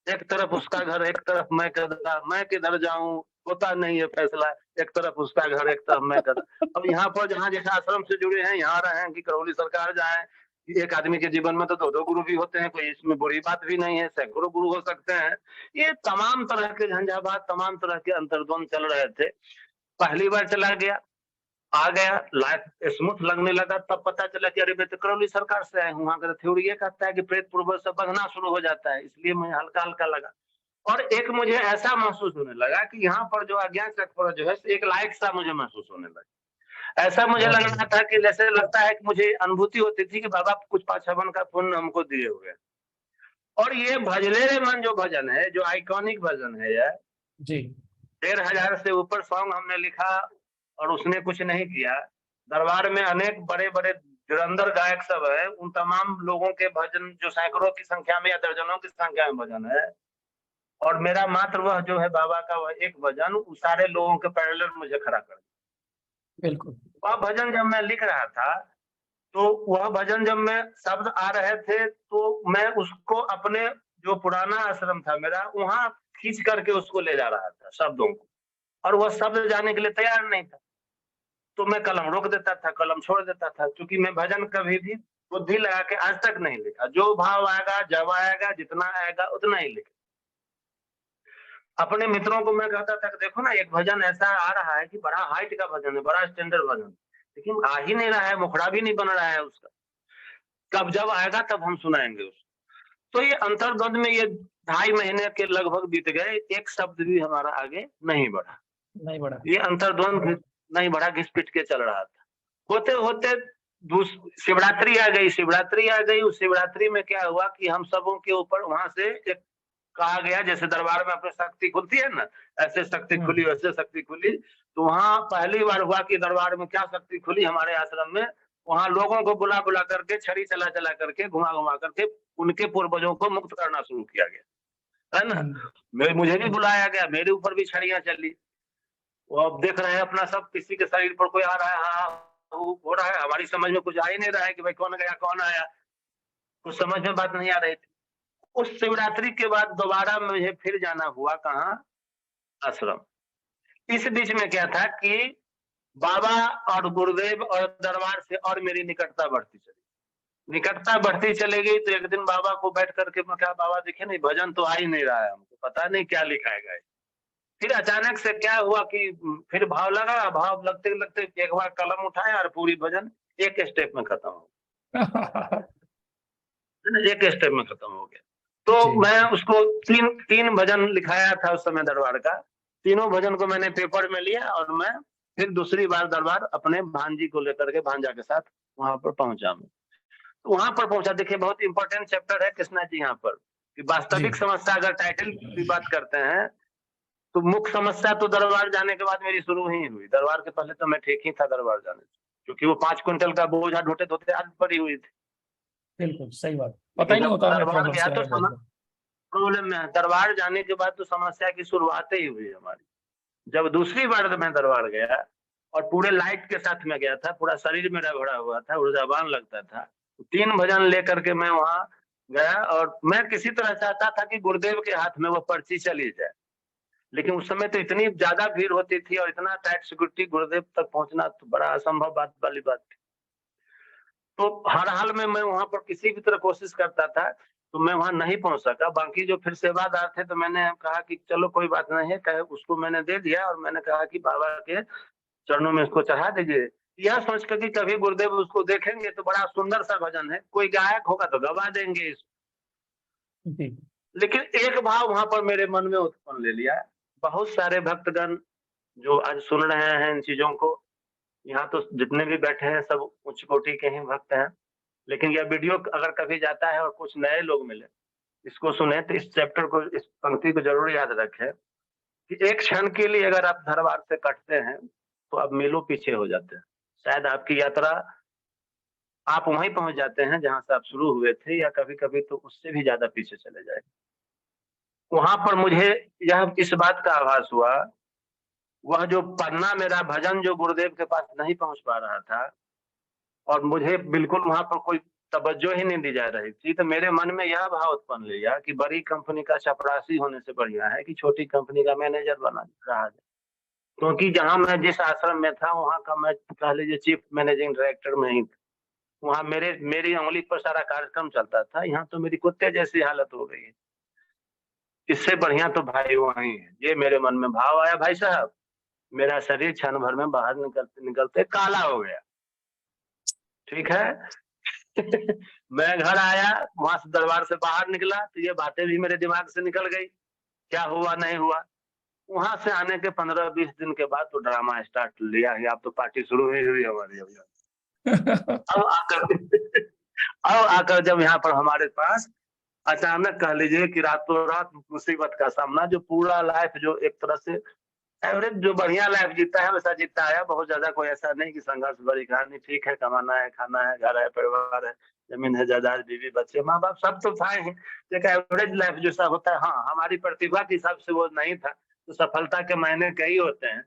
एक तरफ उसका घर एक तरफ मैं किधर जाऊं होता नहीं है फैसला, एक तरफ उसका घर एक तरफ मैं किधर। अब यहाँ पर जहाँ जैसे आश्रम से जुड़े हैं यहाँ रहे कि करौली सरकार जाए। एक आदमी के जीवन में तो दो दो गुरु भी होते हैं, कोई इसमें बुरी बात भी नहीं है, सैकड़ों गुरु हो सकते हैं। ये तमाम तरह के झंझावात, तमाम तरह के अंतर्द्वंद चल रहे थे। पहली बार चला गया, आ गया, लाइफ स्मूथ लगने लगा। तब पता चला कि अरे मैं तो करौली सरकार से आया हूँ। वहां का थ्योरी ये कहता है कि प्रेत पूर्वज से बंधना शुरू हो जाता है, इसलिए मुझे हल्का हल्का लगा। और एक मुझे ऐसा महसूस होने लगा कि यहाँ पर जो अज्ञान चक्र जो है एक लाइट सा मुझे महसूस होने लगा। ऐसा मुझे
बहुत
लग रहा
बढ़िया।
था कि जैसे लगता है कि मुझे अनुभूति होती थी कि बाबा कुछ पाछावन का पुण्य हमको दिए हुए। और ये भजले रे मन जो भजन है, जो आइकॉनिक भजन है यार,
जी।
1,500 से ऊपर सॉन्ग हमने लिखा और उसने कुछ नहीं किया। दरबार में अनेक बड़े बड़े धुरंधर गायक सब है, उन तमाम लोगों के भजन जो सैकड़ों की संख्या में या दर्जनों की संख्या में भजन है। और मेरा मात्र वह जो है बाबा का वह एक भजन उस सारे लोगों के पैरेलल मुझे खड़ा कर दिया।
बिल्कुल।
वह भजन जब मैं लिख रहा था तो वह भजन जब मैं शब्द आ रहे थे तो मैं उसको अपने जो पुराना आश्रम था मेरा वहां खींच करके उसको ले जा रहा था शब्दों को। और वह शब्द जाने के लिए तैयार नहीं था, तो मैं कलम रोक देता था, कलम छोड़ देता था। क्योंकि मैं भजन कभी भी बुद्धि लगा के आज तक नहीं लिखा। जो भाव आएगा जब आएगा जितना आएगा उतना ही लिखा। अपने मित्रों को मैं कहता था कि देखो ना एक भजन ऐसा आ रहा है कि बड़ा हाइट का भजन है, बड़ा स्टैंडर्ड भजन, लेकिन आ ही नहीं रहा है, मुखड़ा भी नहीं बन रहा है उसका। कब जब आएगा तब हम सुनाएंगे उसको। तो ये अंतर्द्वंद में ये 2.5 महीने के लगभग बीत गए, एक शब्द भी हमारा आगे नहीं बढ़ा।
नहीं बढ़ा।
ये अंतर्द्वंद नहीं बढ़ा, घिस पिट के चल रहा था। होते होते शिवरात्रि आ गई। शिवरात्रि आ गई, उस शिवरात्रि में क्या हुआ कि हम सबों के ऊपर वहां से एक कहा गया, जैसे दरबार में अपनी शक्ति खुलती है ना, ऐसे शक्ति खुली वैसे शक्ति खुली। तो वहां पहली बार हुआ कि दरबार में क्या शक्ति खुली हमारे आश्रम में। वहां लोगों को बुला बुला करके छड़ी चला चला करके घुमा घुमा करके उनके पूर्वजों को मुक्त करना शुरू किया गया, है ना। मुझे भी बुलाया गया, मेरे ऊपर भी छड़ियां चली। वो अब देख रहे हैं अपना सब, किसी के शरीर पर कोई आ रहा है, हाँ हो रहा है। हमारी समझ में कुछ आ ही नहीं रहा है कि भाई कौन गया कौन आया, कुछ समझ में बात नहीं आ रही थी। उस शिवरात्रि के बाद दोबारा मुझे फिर जाना हुआ कहाँ, आश्रम। इस बीच में क्या था कि बाबा और गुरुदेव और दरबार से और मेरी निकटता बढ़ती चली, निकटता बढ़ती चलेगी। तो एक दिन बाबा को बैठ करके मैं कहा बाबा देखिए नहीं भजन तो आ ही नहीं रहा है, हमको पता नहीं क्या लिखाएगा। फिर अचानक से क्या हुआ कि फिर भाव लगा, भाव लगते लगते एक बार कलम उठाया और पूरी भजन एक स्टेप में खत्म हो गया, एक स्टेप में खत्म हो गया। तो
जी।
मैं उसको तीन तीन भजन लिखाया था उस समय दरबार का। तीनों भजन को मैंने पेपर में लिया और मैं फिर दूसरी बार दरबार अपने भांजी को लेकर के भांजा के साथ वहां पर पहुंचा। मैं तो वहां पर पहुंचा, देखिए बहुत इंपॉर्टेंट चैप्टर है कृष्णा जी यहाँ पर कि
जी।
वास्तविक समस्या, अगर टाइटल की बात करते हैं तो मुख्य समस्या तो दरबार जाने के बाद मेरी शुरू ही हुई। दरबार के पहले तो मैं ठीक ही था दरबार जाने से। क्योंकि वो 5 क्विंटल का बोझा ढोते ढोते आदत पड़ी हुई थी।
बिल्कुल सही बात, पता
लेकिन
ही नहीं
जब
होता हमें
दरबार
प्रॉब्लम्स
गया
क्या
तो
है बहुत।
प्रॉब्लम में है। दरबार जाने के बाद तो समस्या की शुरुआत ही हुई हमारी। जब दूसरी बार मैं दरबार गया और पूरे लाइट के साथ में गया था, पूरा शरीर मेरा भरा हुआ था, ऊर्जावान लगता था। 3 भजन लेकर के मैं वहाँ गया और मैं किसी तरह चाहता था कि गुरुदेव के हाथ में वो पर्ची चली जाए। लेकिन उस समय तो इतनी ज़्यादा भीड़ होती थी और इतना टाइट सिक्योरिटी, गुरुदेव तक पहुँचना तो बड़ा असंभव बात वाली बात थी। तो हर हाल में मैं वहाँ पर किसी भी तरह कोशिश करता था, तो मैं वहाँ नहीं पहुँच सका। बाकी जो फिर सेवादार थे तो मैंने कहा कि चलो कोई बात नहीं है, कहे उसको मैंने दे दिया और मैंने कहा कि बाबा के चरणों में इसको चढ़ा दीजिए। यह सोच कर कि कभी गुरुदेव उसको देखेंगे तो बड़ा सुंदर सा भजन है, कोई गायक होगा तो गवा देंगे इसको।
जी।
लेकिन एक भाव वहाँ पर मेरे मन में उत्पन्न ले लिया। बहुत सारे भक्तगण जो आज सुन रहे हैं इन चीज़ों को, यहाँ तो जितने भी बैठे हैं सब उच्च कोटि के ही भक्त हैं। लेकिन यह वीडियो अगर कभी जाता है और कुछ नए लोग मिले, इसको सुने तो इस चैप्टर को, इस पंक्ति को ज़रूर याद रखें कि एक क्षण के लिए अगर आप दरबार से कटते हैं, तो आप मीलों पीछे हो जाते हैं। शायद आपकी यात्रा आप वहीं पहुँच जाते हैं जहाँ से आप शुरू हुए थे या कभी-कभी तो उससे भी ज़्यादा पीछे चले जाएँ। वहाँ पर मुझे यह इस बात का आभास हुआ, वह जो पन्ना मेरा भजन जो गुरुदेव के पास नहीं पहुँच पा रहा था और मुझे बिल्कुल वहाँ पर कोई तवज्जो ही नहीं दी जा रही थी, तो मेरे मन में यह भाव उत्पन्न लिया कि बड़ी कंपनी का चपरासी होने से बढ़िया है कि छोटी कंपनी का मैनेजर बना रहा जाए। क्योंकि जहाँ मैं जिस आश्रम में था, वहाँ का मैं कह लीजिए चीफ मैनेजिंग डायरेक्टर में ही था। वहाँ मेरी उँगली पर सारा कार्यक्रम चलता था, यहाँ तो मेरी कुत्ते जैसी हालत हो गई है। इससे बढ़िया तो भाई वहीं है। ये मेरे मन में भाव आया भाई साहब, मेरा शरीर क्षण भर में बाहर निकलते-निकलते काला हो गया। ठीक है? मैं घर आया, वहाँ से दरबार से बाहर निकला, तो ये बातें भी मेरे दिमाग से निकल गई, क्या हुआ नहीं हुआ। वहाँ से आने के 15-20 दिन के बाद तो ड्रामा स्टार्ट लिया है, अब तो पार्टी शुरू ही हुई हमारी अभी। अब आकर अब आकर जब यहाँ पर हमारे पास अचानक कह लीजिए कि रातों रात मुसीबत का सामना, जो पूरा लाइफ जो एक तरह से एवरेज जो बढ़िया लाइफ जीता है वैसा जीता आया। बहुत ज्यादा कोई ऐसा नहीं कि संघर्ष भरी कहानी। ठीक है, कमाना है, खाना है, घर है, परिवार है, जमीन है, जायदाद, बीवी बच्चे, माँ बाप सब तो था ही। एक एवरेज लाइफ जैसा होता है। हाँ, हमारी प्रतिभा के हिसाब से वो नहीं था। तो सफलता के मायने कई होते हैं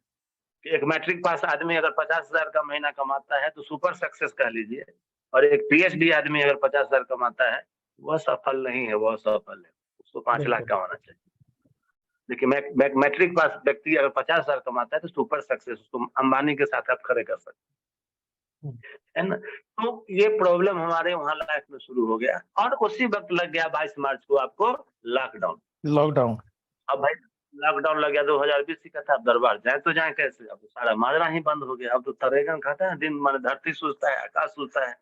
कि एक मैट्रिक पास आदमी अगर 50,000 का महीना कमाता है तो सुपर सक्सेस कह लीजिए, और एक पीएचडी आदमी अगर 50,000 कमाता है, वह सफल नहीं है, वह सफल है। उसको 5 लाख
बिल्कुल।
कमाना चाहिए। देखिए, मैट्रिक पास व्यक्ति अगर 50,000 कमाता है तो सुपर सक्सेस, उसको अंबानी के साथ आप खड़े कर सकते
हम्म,
हैं, है ना? तो ये प्रॉब्लम हमारे वहाँ लाइफ में शुरू हो गया और उसी वक्त लग गया 22 मार्च को आपको लॉकडाउन।
लॉकडाउन।
अब भाई लॉकडाउन लग गया 2020 का था। अब दरबार जाए तो जाए कैसे? अब तो सारा माजरा ही बंद हो गया। अब तो तरेगन खाता है, दिन माने धरती सूझता है, आकाश सूझता है।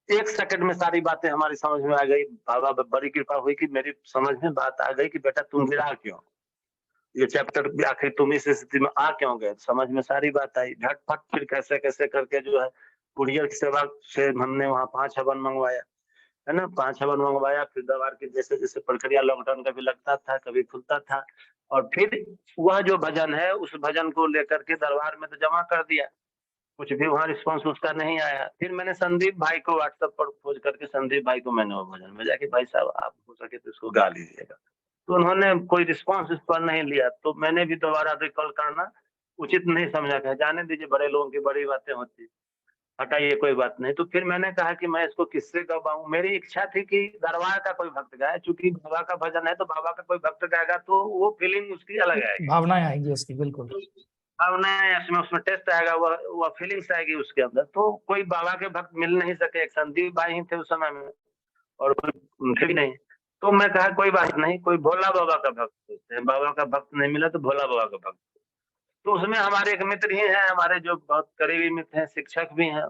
एक सेकंड में सारी बातें हमारी समझ में आ गई। बाबा बड़ी कृपा हुई कि मेरी समझ में बात आ गई कि बेटा तुम गिरा क्यों? ये चैप्टर भी आखिर तुम इस स्थिति में आ क्यों गए? समझ में सारी बात आई। झटपट फिर कैसे-कैसे करके जो है कुरियर की सेवा से हमने वहाँ 5 हवन मँगवाया, है ना? 5 हवन मँगवाया, फिर दरबार की जैसे-जैसे प्रक्रिया लॉकडाउन कभी लगता था, कभी खुलता था और फिर वह जो भजन है, उस भजन को लेकर के दरबार में तो जमा कर दिया। कुछ भी वहाँ रिस्पॉन्स उसका नहीं आया। फिर मैंने संदीप भाई को व्हाट्सएप पर खोज करके संदीप भाई को मैंने वो भजन भेजा कि भाई साहब आप हो सके तो इसको गा लीजिएगा। तो उन्होंने कोई रिस्पॉन्स इस पर नहीं लिया, तो मैंने भी दोबारा रिकॉल करना उचित नहीं समझा। कहा जाने दीजिए, बड़े लोगों की बड़ी बातें होती हैं, हटाइए कोई बात नहीं। तो फिर मैंने कहा कि मैं इसको किससे गवाऊँ? मेरी इच्छा थी कि दरबार का कोई भक्त गाए, चूँकि बाबा का भजन है तो बाबा का कोई भक्त गाएगा तो वो फीलिंग उसकी अलग आएगी।
भावनाएं आएंगी उसकी, बिल्कुल।
तो भावनाएँ उसमें टेस्ट आएगा, वह फीलिंग्स आएगी उसके अंदर। तो कोई बाबा के भक्त मिल नहीं सके, एक संदीप भाई ही थे उस समय में और कोई थे भी नहीं। तो मैं कहा कोई बात नहीं, कोई भोला बाबा का भक्त होते हैं, बाबा का भक्त नहीं मिला तो भोला बाबा का भक्त। तो उसमें हमारे एक मित्र ही हैं, हमारे जो बहुत करीबी मित्र हैं, शिक्षक भी हैं,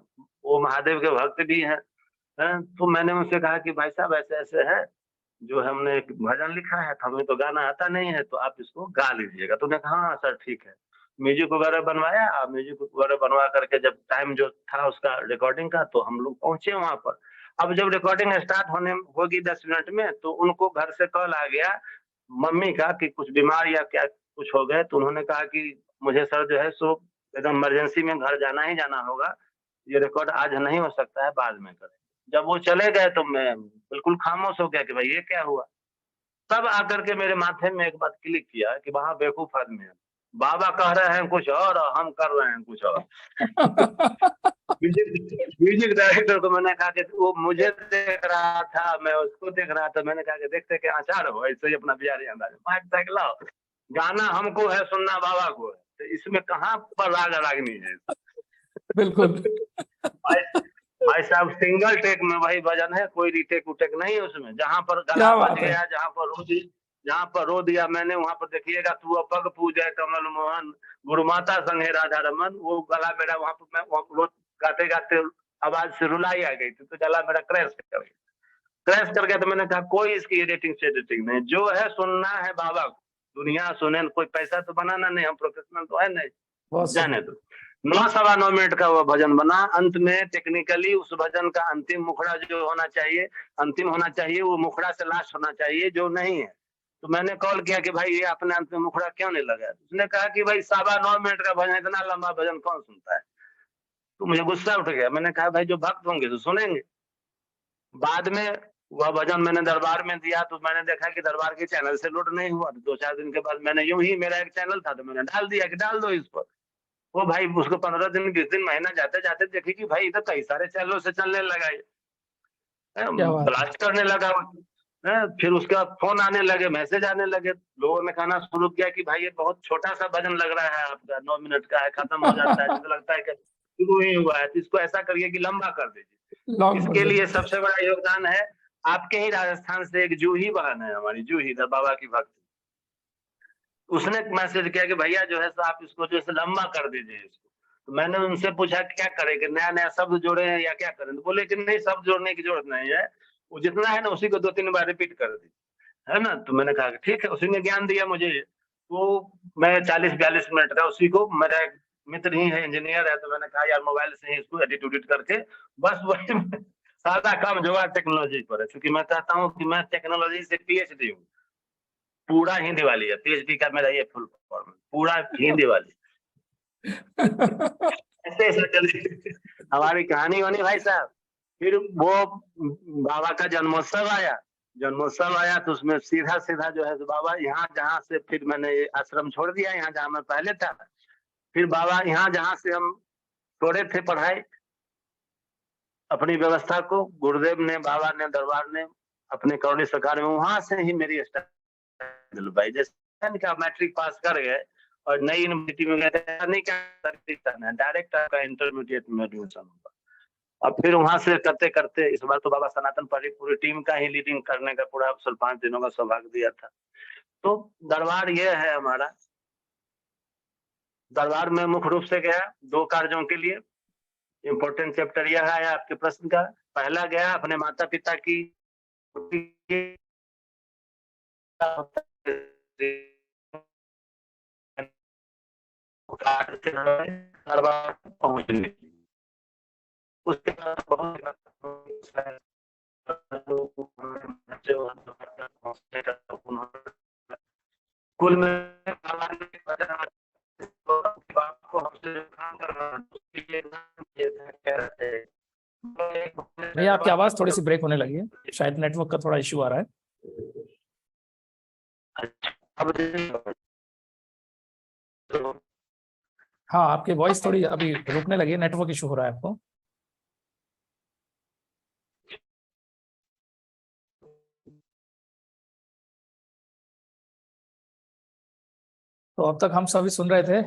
वो महादेव के भक्त भी हैं, हैं? तो मैंने उनसे कहा कि भाई साहब ऐसे-ऐसे है, जो हमने एक भजन लिखा है, हमें तो गाना आता नहीं है, तो आप इसको गा लीजिएगा। तो उन्होंने कहा हाँ सर ठीक है। म्यूजिक वगैरह बनवाया, म्यूजिक वगैरह बनवा करके जब टाइम जो था उसका रिकॉर्डिंग का, तो हम लोग पहुँचे वहाँ पर। अब जब रिकॉर्डिंग स्टार्ट होगी 10 मिनट में, तो उनको घर से कॉल आ गया मम्मी का कि कुछ बीमार या क्या कुछ हो गए। तो उन्होंने कहा कि मुझे सर जो है सो एकदम इमरजेंसी में घर जाना ही जाना होगा। ये रिकॉर्ड आज नहीं हो सकता है, बाद में करें। जब वो चले गए तो मैं बिल्कुल खामोश हो गया कि भाई ये क्या हुआ। तब आकर के मेरे माथे में एक बात क्लिक किया कि वहाँ बेवकूफ आदमी है, बाबा कह रहे हैं कुछ और हम कर रहे हैं कुछ और। म्यूजिक डायरेक्टर को मैंने कहा कि वो मुझे देख रहा था, मैं उसको देख रहा था। मैंने कहा कि देखते कि आचार हो ऐसे ही अपना बिहारी अंदाज माइक तक लाओ, गाना हमको है सुनना बाबा को है, तो इसमें कहाँ पर राग रागनी है।
बिल्कुल।
भाई साहब सिंगल टेक में वही भजन है, कोई रिटेक उटेक नहीं है उसमें। जहाँ पर गला
क्या
बज
बात है।
गया, जहाँ पर रो दिया मैंने, वहाँ पर देखिएगा तू पग पूजे कमल मोहन गुरु माता संगे राधा रमन, वो गला मेरा वहाँ पर मैं वहाँ गाते गाते आवाज से रुलाई आ गई थी, तो गला मेरा क्रैश कर गया। तो मैंने कहा कोई इसकी एडिटिंग से एडिटिंग नहीं, जो है सुनना है बाबा को, दुनिया सुने, कोई पैसा तो बनाना नहीं, हम प्रोफेशनल तो है नहीं,
बहुत सही।
जाने दो। 9 सवा 9 मिनट का वो भजन बना। अंत में टेक्निकली उस भजन का अंतिम मुखड़ा जो होना चाहिए, अंतिम होना चाहिए, वो मुखड़ा से लास्ट होना चाहिए, जो नहीं है। तो मैंने कॉल किया कि भाई ये अपने अंत में मुखड़ा क्यों नहीं लगा। उसने कहा कि भाई 9:15 का भजन, इतना लंबा भजन कौन सुनता है। तो मुझे गुस्सा उठ गया। मैंने कहा भाई जो भक्त होंगे तो सुनेंगे। बाद में वह भजन मैंने दरबार में दिया, तो मैंने देखा कि दरबार के चैनल से लोड नहीं हुआ। 2-4 दिन के बाद मैंने यूं ही, मेरा एक चैनल था तो मैंने डाल दिया कि डाल दो इस पर। वो भाई उसको 15 दिन 20 दिन महीना जाते जाते देखी कि भाई इधर कई सारे चैनलों से चलने लगा,
क्या बात है।
ब्लास्ट करने लगा। फिर उसके बाद फोन आने लगे, मैसेज आने लगे, लोगों ने कहना शुरू किया कि भाई ये बहुत छोटा सा भजन लग रहा है आपका, 9 मिनट का है, खत्म हो जाता है, मुझे लगता है कि शुरू ही हुआ है, तो इसको ऐसा करिए कि लंबा कर दीजिए।
लॉन्ग
इसके
वर्जन।
लिए सबसे बड़ा योगदान है आपके ही राजस्थान से एक जूही बहन है, हमारी जूही बाबा की भक्त। उसने मैसेज किया कि भैया जो है सो आप इसको जो है लंबा कर दीजिए इसको। तो मैंने उनसे पूछा क्या करें, कि नया नया शब्द जोड़े हैं या क्या करें। तो बोले कि नहीं, शब्द जोड़ने की जरूरत नहीं है, वो जितना है ना उसी को 2-3 बार रिपीट कर दी, है ना। तो मैंने कहा ठीक है, उसी ने ज्ञान दिया मुझे। तो मैं 40-42 मिनट का उसी को, मेरा एक मित्र ही है, इंजीनियर है, तो मैंने कहा यार मोबाइल से ही इसको एडिट उडिट करके बस वही सादा काम जुगाड़ टेक्नोलॉजी पर है, क्योंकि मैं चाहता हूँ कि मैं टेक्नोलॉजी से PhD हूँ, पूरा हिंदी वाली है, PhD का मेरा ये फुल फॉर्म, पूरा हिंदी वाली। ऐसे ऐसे चली हमारी कहानी होनी भाई साहब। फिर वो बाबा का जन्मोत्सव आया तो उसमें सीधा सीधा जो है तो बाबा यहाँ जहाँ से, फिर मैंने ये आश्रम छोड़ दिया यहाँ जहाँ मैं पहले था। फिर बाबा यहाँ जहाँ से हम छोड़े थे पढ़ाई, अपनी व्यवस्था को गुरुदेव ने, बाबा ने, दरबार ने अपने करुणी सरकार में, वहां से ही मेरी स्टार्ट भाई। जैसे का मैट्रिक पास कर गए और नई यूनिवर्सिटी में गए, नहीं करना, डायरेक्ट आपका इंटरमीडिएट में एडमिशन होगा। अब फिर वहां से करते करते इस बार तो बाबा सनातन पारी पूरी टीम का ही लीडिंग करने का पूरा अवसर 5 दिनों का सौभाग्य दिया था। तो दरबार ये है हमारा। दरबार में मुख्य रूप से गया 2 कार्यों के लिए। इम्पोर्टेंट चैप्टर यह है आपके प्रश्न का। पहला गया अपने माता पिता की दरबार पहुंचने, उसके बाद बहुत स्कूल में
भैया आपकी आवाज थोड़ी सी ब्रेक होने लगी है, शायद नेटवर्क का थोड़ा इश्यू आ रहा है। हाँ, आपकी वॉइस थोड़ी अभी रुकने लगी है, नेटवर्क इशू हो रहा है आपको। तो अब तक हम सभी सुन रहे थे।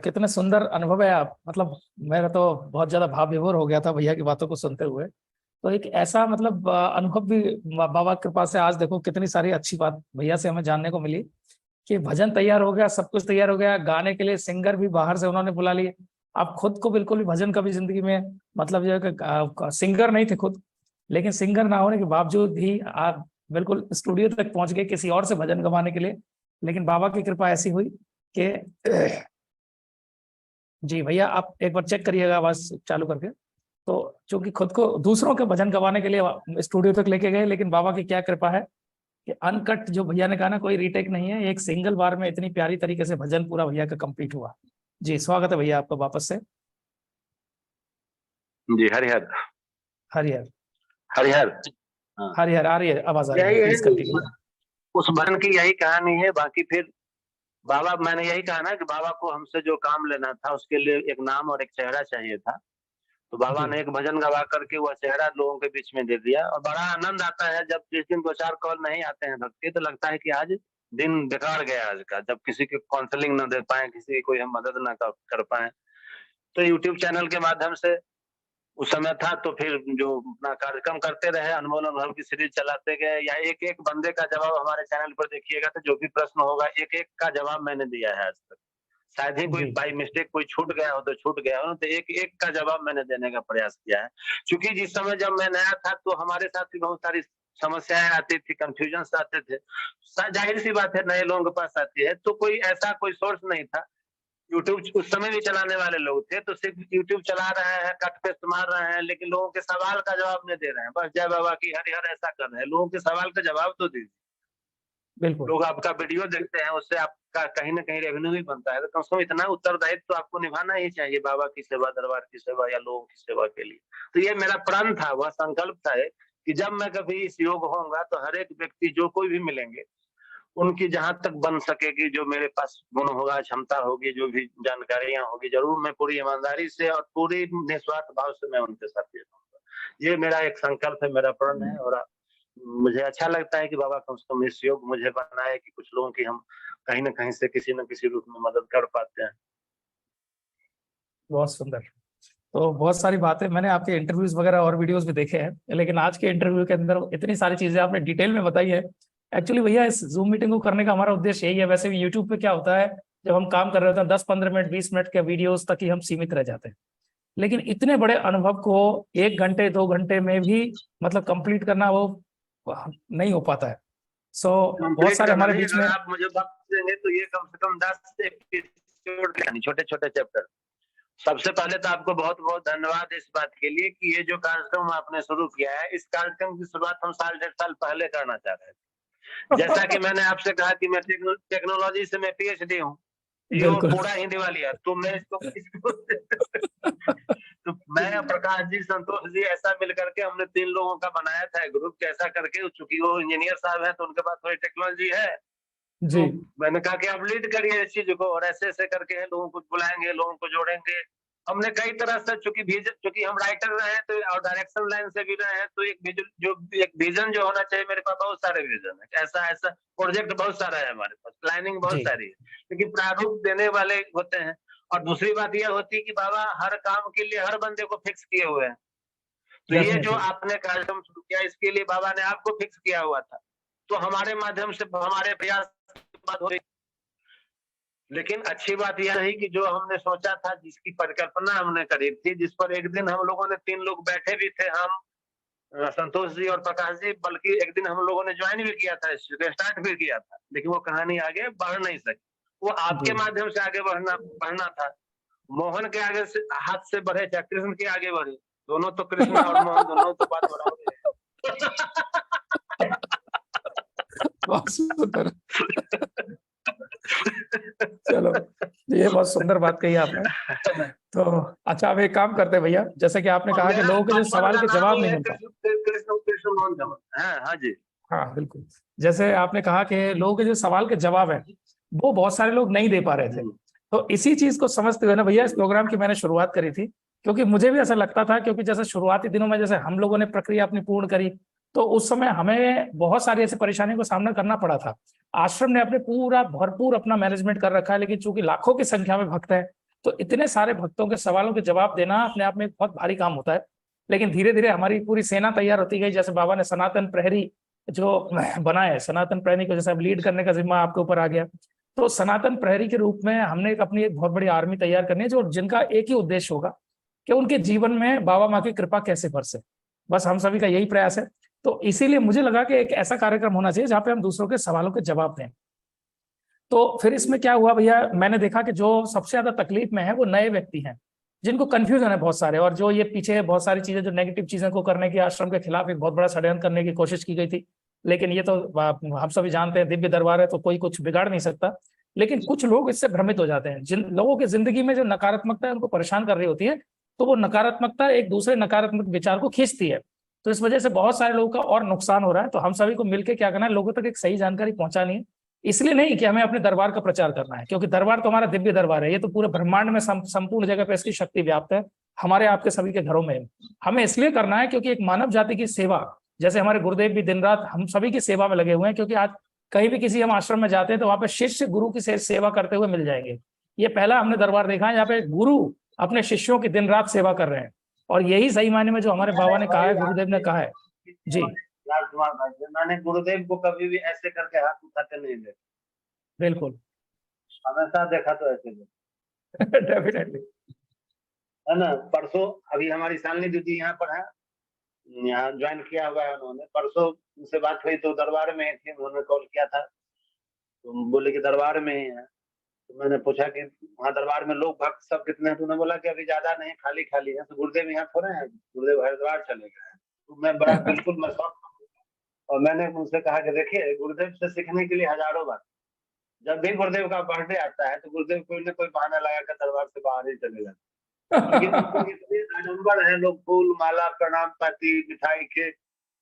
कितने सुंदर अनुभव है आप, मतलब मेरा तो बहुत ज्यादा भाव विभोर हो गया था भैया की बातों को सुनते हुए। तो एक ऐसा मतलब अनुभव भी बाबा की कृपा से आज देखो कितनी सारी अच्छी बात भैया से हमें जानने को मिली कि भजन तैयार हो गया, सब कुछ तैयार हो गया, गाने के लिए सिंगर भी बाहर से उन्होंने बुला लिए। आप खुद को बिल्कुल भी भजन कभी जिंदगी में मतलब जो है सिंगर नहीं थे खुद, लेकिन सिंगर ना होने के बावजूद भी आप बिल्कुल स्टूडियो तक पहुंच गए किसी और से भजन गवाने के लिए। लेकिन बाबा की कृपा ऐसी हुई कि जी भैया आप एक बार चेक करिएगा आवाज चालू करके। तो चूंकि खुद को दूसरों के भजन गवाने के लिए स्टूडियो तक लेके गए, लेकिन बाबा की क्या कृपा है कि अनकट, जो भैया ने कहा ना, कोई रीटेक नहीं है, एक सिंगल बार में इतनी प्यारी तरीके से भजन पूरा भैया का कंप्लीट हुआ। जी स्वागत है भैया आपका वापस से।
जी हरिहर
हरिहर।
हरिहर। हाँ
हरिहर आ रही है, आवाज आ रही
यही
है,
है,
प्लीज कंटिन्यू।
उस भजन की यही कहानी है। बाकी फिर बाबा, मैंने यही कहा ना कि बाबा को हमसे जो काम लेना था उसके लिए एक नाम और एक चेहरा चाहिए था। तो बाबा
जी
ने एक भजन गवा करके वह चेहरा लोगों के बीच में दे दिया, और बड़ा आनंद आता है जब जिस दिन 2-4 कॉल नहीं आते हैं भक्ति, तो लगता है कि आज दिन बिगाड़ गया आज का, जब किसी की काउंसलिंग न दे पाए, किसी की कोई हम मदद न कर पाए। तो यूट्यूब चैनल के माध्यम से उस समय था, तो फिर जो अपना कार्यक्रम करते रहे, अनमोल अनुभव की सीरीज चलाते गए, या एक एक बंदे का जवाब हमारे चैनल पर देखिएगा तो जो भी प्रश्न होगा एक एक का जवाब मैंने दिया है आज तक। शायद ही कोई
जी
बाई मिस्टेक कोई छूट गया हो तो छूट गया हो, तो एक एक का जवाब मैंने देने का प्रयास किया है। क्योंकि जिस समय जब मैं नया था तो हमारे साथ भी बहुत सारी समस्याएं आती थी, कंफ्यूजन आते थे। जाहिर सी बात है नए लोगों के पास आती है, तो कोई ऐसा कोई सोर्स नहीं था। यूट्यूब उस समय भी चलाने वाले लोग थे, तो सिर्फ यूट्यूब चला रहे हैं, कट पेस्ट मार रहे हैं, लेकिन लोगों के सवाल का जवाब नहीं दे रहे हैं। बस जय बाबा की हरिहर ऐसा कर रहे हैं, लोगों के सवाल का जवाब तो दीजिए।
बिल्कुल।
लोग आपका वीडियो देखते हैं, उससे आपका कहीं ना कहीं रेवेन्यू भी बनता है, तो कम से कम इतना उत्तरदायित्व तो आपको निभाना ही चाहिए बाबा की सेवा, दरबार की सेवा या लोगों की सेवा के लिए। तो ये मेरा प्रण था, वह संकल्प था कि जब मैं कभी इस योग होऊंगा तो हर एक व्यक्ति जो कोई भी मिलेंगे उनकी जहां तक बन सकेगी, जो मेरे पास गुण होगा, क्षमता होगी, जो भी जानकारियां होगी, जरूर मैं पूरी ईमानदारी से और पूरी निस्वार्थ भाव से मैं उनके साथ पेश होऊंगा। ये मेरा एक संकल्प है, मेरा प्रण है। और मुझे अच्छा लगता है कि बाबा कम से कम इस योग मुझे बनाए कि कुछ लोगों की हम कहीं ना कहीं से किसी न किसी रूप में मदद कर पाते हैं।
बहुत सुंदर। तो बहुत सारी बातें मैंने आपके इंटरव्यूज वगैरह और वीडियोस भी देखे हैं, लेकिन आज के इंटरव्यू के अंदर इतनी सारी चीजें आपने डिटेल में बताई है। एक्चुअली भैया इस जूम मीटिंग को करने का हमारा उद्देश्य यही है। वैसे भी यूट्यूब पे क्या होता है, जब हम काम कर रहे होते हैं 10-15 मिनट 20 मिनट के वीडियोस तक ही हम सीमित रह जाते हैं, लेकिन इतने बड़े अनुभव को 1 घंटे 2 घंटे में भी मतलब कंप्लीट करना वो नहीं हो पाता है। सो बहुत
कंप्लीट
सारे
करना
हमारे
नहीं,
बीच
अगर
में।
आप मुझे वक्त देंगे तो ये कम से कम 10 एपिसोड, छोटे छोटे चैप्टर। सबसे पहले तो आपको बहुत बहुत धन्यवाद इस बात के लिए कि ये जो कार्यक्रम आपने शुरू किया है, इस कार्यक्रम की शुरुआत हम 1.5 साल पहले करना चाह रहे थे। जैसा कि मैंने आपसे कहा कि मैं टेक्नोलॉजी से मैं PhD हूँ, ये और
बिल्कुल।
पूरा हिंदी वाली है, तो मैं इसको तो मैं और प्रकाश जी, संतोष जी, ऐसा मिल करके हमने 3 लोगों का बनाया था ग्रुप, कैसा करके, चूंकि वो इंजीनियर साहब हैं तो उनके पास थोड़ी टेक्नोलॉजी है।
जी
तो मैंने कहा कि आप लीड करिए इस चीज को, और ऐसे ऐसे करके लोगों को बुलाएंगे, लोगों को जोड़ेंगे। हमने कई तरह से, चूंकि हम राइटर रहे तो और डायरेक्शन लाइन से भी रहे हैं, तो एक विजन जो होना चाहिए, मेरे पास बहुत सारे विजन है, ऐसा ऐसा प्रोजेक्ट बहुत सारा है हमारे पास, प्लानिंग बहुत
जी
सारी है, लेकिन प्रारूप देने वाले होते हैं। और दूसरी बात यह होती है कि बाबा हर काम के लिए हर बंदे को फिक्स किए हुए हैं। तो ये जो
डेफिनेटली।
आपने कार्यक्रम शुरू किया, इसके लिए बाबा ने आपको फिक्स किया हुआ था, तो हमारे माध्यम से हमारे प्रयास बात हो रही। लेकिन अच्छी बात यह रही कि जो हमने सोचा था, जिसकी परिकल्पना हमने करी थी, जिस पर एक दिन हम लोगों ने 3 लोग बैठे भी थे, हम संतोष जी और प्रकाश जी, बल्कि एक दिन हम लोगों ने ज्वाइन भी किया था, स्टार्ट भी किया था, लेकिन वो कहानी आगे बढ़ नहीं सकी। वो आपके
जी
माध्यम से आगे बढ़ना बढ़ना था। मोहन के आगे से हाथ से बढ़े, चाहे कृष्ण के आगे बढ़े, दोनों तो कृष्ण और मोहन दोनों तो बात बढ़ाओगे।
बहुत सुंदर। चलो, ये बहुत सुंदर बात कही आपने। तो अच्छा, अब एक काम करते हैं भैया, जैसे कि आपने
और
कहा कि
मेरा
लोगों के जो
कंपनी
सवाल
का
के
नाम
जवाब
ही
नहीं
है
मिल पाए।
कृष्ण कृष्ण कृष्ण मोहन जमन। हाँ जी।
हाँ बिल्कुल। जैसे आपने कहा कि लोगों के जो सवाल के जवाब है वो बहुत सारे लोग नहीं दे पा रहे थे, तो इसी चीज को समझते हुए ना भैया इस प्रोग्राम की मैंने शुरुआत करी थी। क्योंकि मुझे भी ऐसा लगता था, क्योंकि जैसे शुरुआती दिनों में जैसे हम लोगों ने प्रक्रिया अपनी पूर्ण करी, तो उस समय हमें बहुत सारी ऐसी परेशानियों का सामना करना पड़ा था। आश्रम ने अपने पूरा भरपूर अपना मैनेजमेंट कर रखा है, लेकिन चूंकि लाखों की संख्या में भक्त है, तो इतने सारे भक्तों के सवालों के जवाब देना अपने आप में एक बहुत भारी काम होता है। लेकिन धीरे धीरे हमारी पूरी सेना तैयार होती गई। जैसे बाबा ने सनातन प्रहरी जो बना है, सनातन प्रहरी को जैसे अब लीड करने का जिम्मा आपके ऊपर आ गया, तो सनातन प्रहरी के रूप में हमने अपनी एक बहुत बड़ी आर्मी तैयार करनी है, जो जिनका एक ही उद्देश्य होगा कि उनके जीवन में बाबा माँ की कृपा कैसे बरसे। बस हम सभी का यही प्रयास है। तो इसीलिए मुझे लगा कि एक ऐसा कार्यक्रम होना चाहिए जहाँ पे हम दूसरों के सवालों के जवाब दें। तो फिर इसमें क्या हुआ भैया, मैंने देखा कि जो सबसे ज्यादा तकलीफ में है वो नए व्यक्ति हैं, जिनको कंफ्यूजन है बहुत सारे, और जो ये पीछे बहुत सारी चीजें जो नेगेटिव चीजों को करने की, आश्रम के खिलाफ एक बहुत बड़ा षड्यंत्र करने की कोशिश की गई थी। लेकिन ये तो हम सभी जानते हैं, दिव्य दरबार है तो कोई कुछ बिगाड़ नहीं सकता। लेकिन कुछ लोग इससे भ्रमित हो जाते हैं, जिन लोगों की जिंदगी में जो नकारात्मकता है उनको परेशान कर रही होती है, तो वो नकारात्मकता एक दूसरे नकारात्मक विचार को खींचती है। तो इस वजह से बहुत सारे लोगों का और नुकसान हो रहा है। तो हम सभी को मिलकर क्या करना है, लोगों तक एक सही जानकारी पहुंचानी है। इसलिए नहीं कि हमें अपने दरबार का प्रचार करना है, क्योंकि दरबार तो हमारा दिव्य दरबार है, ये तो पूरे ब्रह्मांड में संपूर्ण जगह पे इसकी शक्ति व्याप्त है, हमारे आपके सभी के घरों में। हमें इसलिए करना है क्योंकि एक मानव जाति की सेवा, जैसे हमारे गुरुदेव भी दिन रात हम सभी की सेवा में लगे हुए हैं, क्योंकि आज कहीं भी किसी हम आश्रम में जाते हैं तो वहां पे शिष्य गुरु की सेवा करते हुए मिल जाएंगे। ये पहला हमने दरबार देखा है जहाँ पे गुरु अपने शिष्यों की दिन रात सेवा कर रहे हैं, और यही सही मायने में जो हमारे बाबा ने कहा है, गुरुदेव ने कहा है। जी
राजकुमार भाई, मैंने गुरुदेव को कभी भी ऐसे करके हाथ उठाते नहीं देखा,
बिल्कुल।
हमेशा देखा तो ऐसे
डेफिनेटली
है ना। परसों अभी हमारी शालिनी दीदी यहाँ पर है, यहाँ ज्वाइन किया हुआ है उन्होंने। परसों उनसे बात हुई तो दरबार में ही थी, उन्होंने कॉल किया था तो बोले कि दरबार में ही है। तो मैंने पूछा कि वहाँ दरबार में लोग भक्त सब कितने हैं, तो उन्होंने बोला कि अभी ज्यादा नहीं, खाली खाली है। तो गुरुदेव यहाँ थोड़े हैं, गुरुदेव हरिद्वार चले गए हैं। तो मैं बड़ा बिल्कुल मैं शॉक, और मैंने उनसे कहा कि देखिए गुरुदेव से सीखने के लिए हजारों बात, जब भी गुरुदेव का बर्थडे आता है तो गुरुदेव कोई ना कोई बहाना लगाकर दरबार से बाहर ही चले जाते। लेकिन उनको इतने आडम्बर है, लोग फूल माला प्रणाम पाती मिठाई के,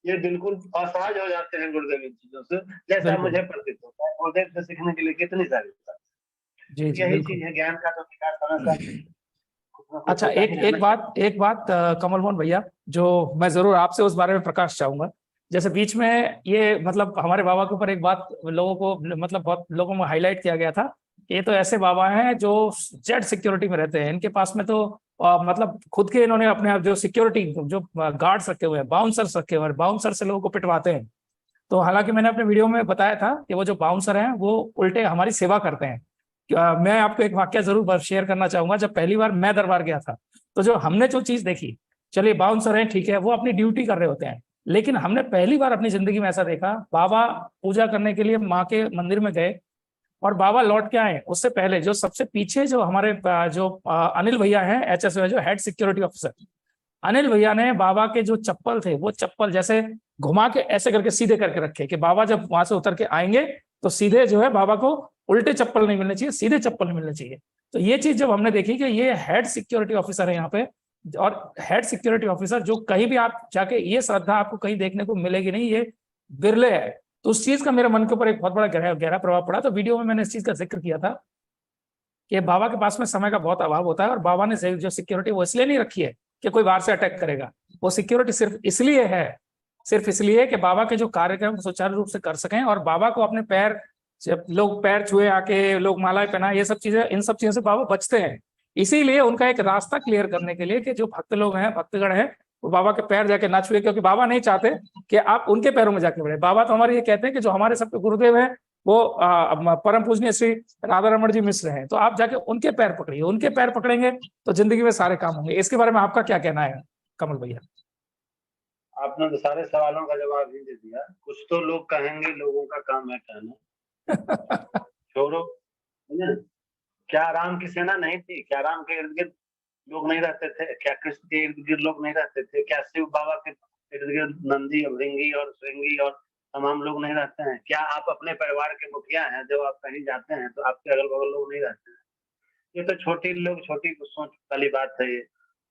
ये बिल्कुल असहज हो जाते हैं गुरुदेव इन चीजों से, जैसा मुझे प्रतीत होता है। गुरुदेव से सीखने के लिए कितनी सारी बात,
जी जी
यही चीज है, ज्ञान का तो विकास हमेशा।
अच्छा, एक बात कमल मोहन भैया, जो मैं जरूर आपसे उस बारे में प्रकाश चाहूंगा। जैसे बीच में ये मतलब हमारे बाबा के ऊपर एक बात लोगों को मतलब बहुत लोगों में हाईलाइट किया गया था कि ये तो ऐसे बाबा हैं जो जेड सिक्योरिटी में रहते हैं, इनके पास में तो मतलब खुद के इन्होंने अपने जो सिक्योरिटी जो गार्ड्स रखे हुए हैं, बाउंसर्स रखे हुए हैं, बाउंसर से लोगों को पिटवाते हैं। तो हालांकि मैंने अपने वीडियो में बताया था कि वो जो बाउंसर हैं वो उल्टे हमारी सेवा करते हैं। मैं आपको एक वाक्य जरूर शेयर करना चाहूंगा। जब पहली बार मैं दरबार गया था तो जो हमने जो चीज देखी, चलिए बाउंसर हैं ठीक है, वो अपनी ड्यूटी कर रहे होते हैं, लेकिन हमने पहली बार अपनी जिंदगी में ऐसा देखा, बाबा पूजा करने के लिए माँ के मंदिर में गए और बाबा लौट के आए, उससे पहले जो सबसे पीछे जो हमारे जो अनिल भैया हैं एचएस में, जो हेड सिक्योरिटी ऑफिसर, अनिल भैया ने बाबा के जो चप्पल थे वो चप्पल जैसे घुमा के ऐसे करके सीधे करके रखे कि बाबा जब वहां से उतर के आएंगे तो सीधे जो है बाबा को उल्टे चप्पल नहीं मिलने चाहिए, सीधे चप्पल नहीं मिलने चाहिए। तो ये चीज जब हमने देखी कि ये हेड सिक्योरिटी ऑफिसर है यहाँ पे, और हेड सिक्योरिटी ऑफिसर जो कहीं भी आप जाके, ये श्रद्धा आपको कहीं देखने को मिलेगी नहीं, ये बिरले है। तो उस चीज का मेरे मन के ऊपर एक बहुत बड़ा गहरा प्रभाव पड़ा। तो वीडियो में मैंने इस चीज का जिक्र किया था कि बाबा के पास में समय का बहुत अभाव होता है, और बाबा ने जो सिक्योरिटी वो इसलिए नहीं रखी है कि कोई बाहर से अटैक करेगा, वो सिक्योरिटी सिर्फ इसलिए कि बाबा के जो कार्यक्रम सुचारू रूप से कर सकें, और बाबा को अपने पैर, जब लोग पैर छुए आके, लोग मालाएं पहनाए, ये सब चीजें, इन सब चीजों से बाबा बचते हैं। इसीलिए उनका एक रास्ता क्लियर करने के लिए कि जो भक्त लोग हैं, भक्तगण हैं, वो बाबा के पैर जाके ना छुए, क्योंकि बाबा नहीं चाहते कि आप उनके पैरों में जाके बढ़े। बाबा तो हमारे ये कहते हैं कि जो हमारे सबके गुरुदेव हैं वो परम पूजनीय श्री राधा रमण जी मिश्र हैं, तो आप जाके उनके पैर पकड़िए, उनके पैर पकड़ेंगे तो जिंदगी में सारे काम होंगे। इसके बारे में आपका क्या कहना है कमल भैया?
आपने तो सारे सवालों का जवाब ही दे दिया। कुछ तो लोग कहेंगे लोगों का काम है कहना, छोड़ो, है ना। क्या राम की सेना नहीं थी? क्या राम के इर्द गिर्द लोग नहीं रहते थे? क्या कृष्ण के इर्द गिर्द लोग नहीं रहते थे? क्या शिव बाबा के इर्द गिर्द नंदी, भृंगी और श्रृंगी और तमाम लोग नहीं रहते हैं? क्या आप अपने परिवार के मुखिया हैं, जब आप कहीं जाते हैं तो आपके अगल बगल लोग नहीं रहते हैं? ये तो छोटी सोच वाली बात है।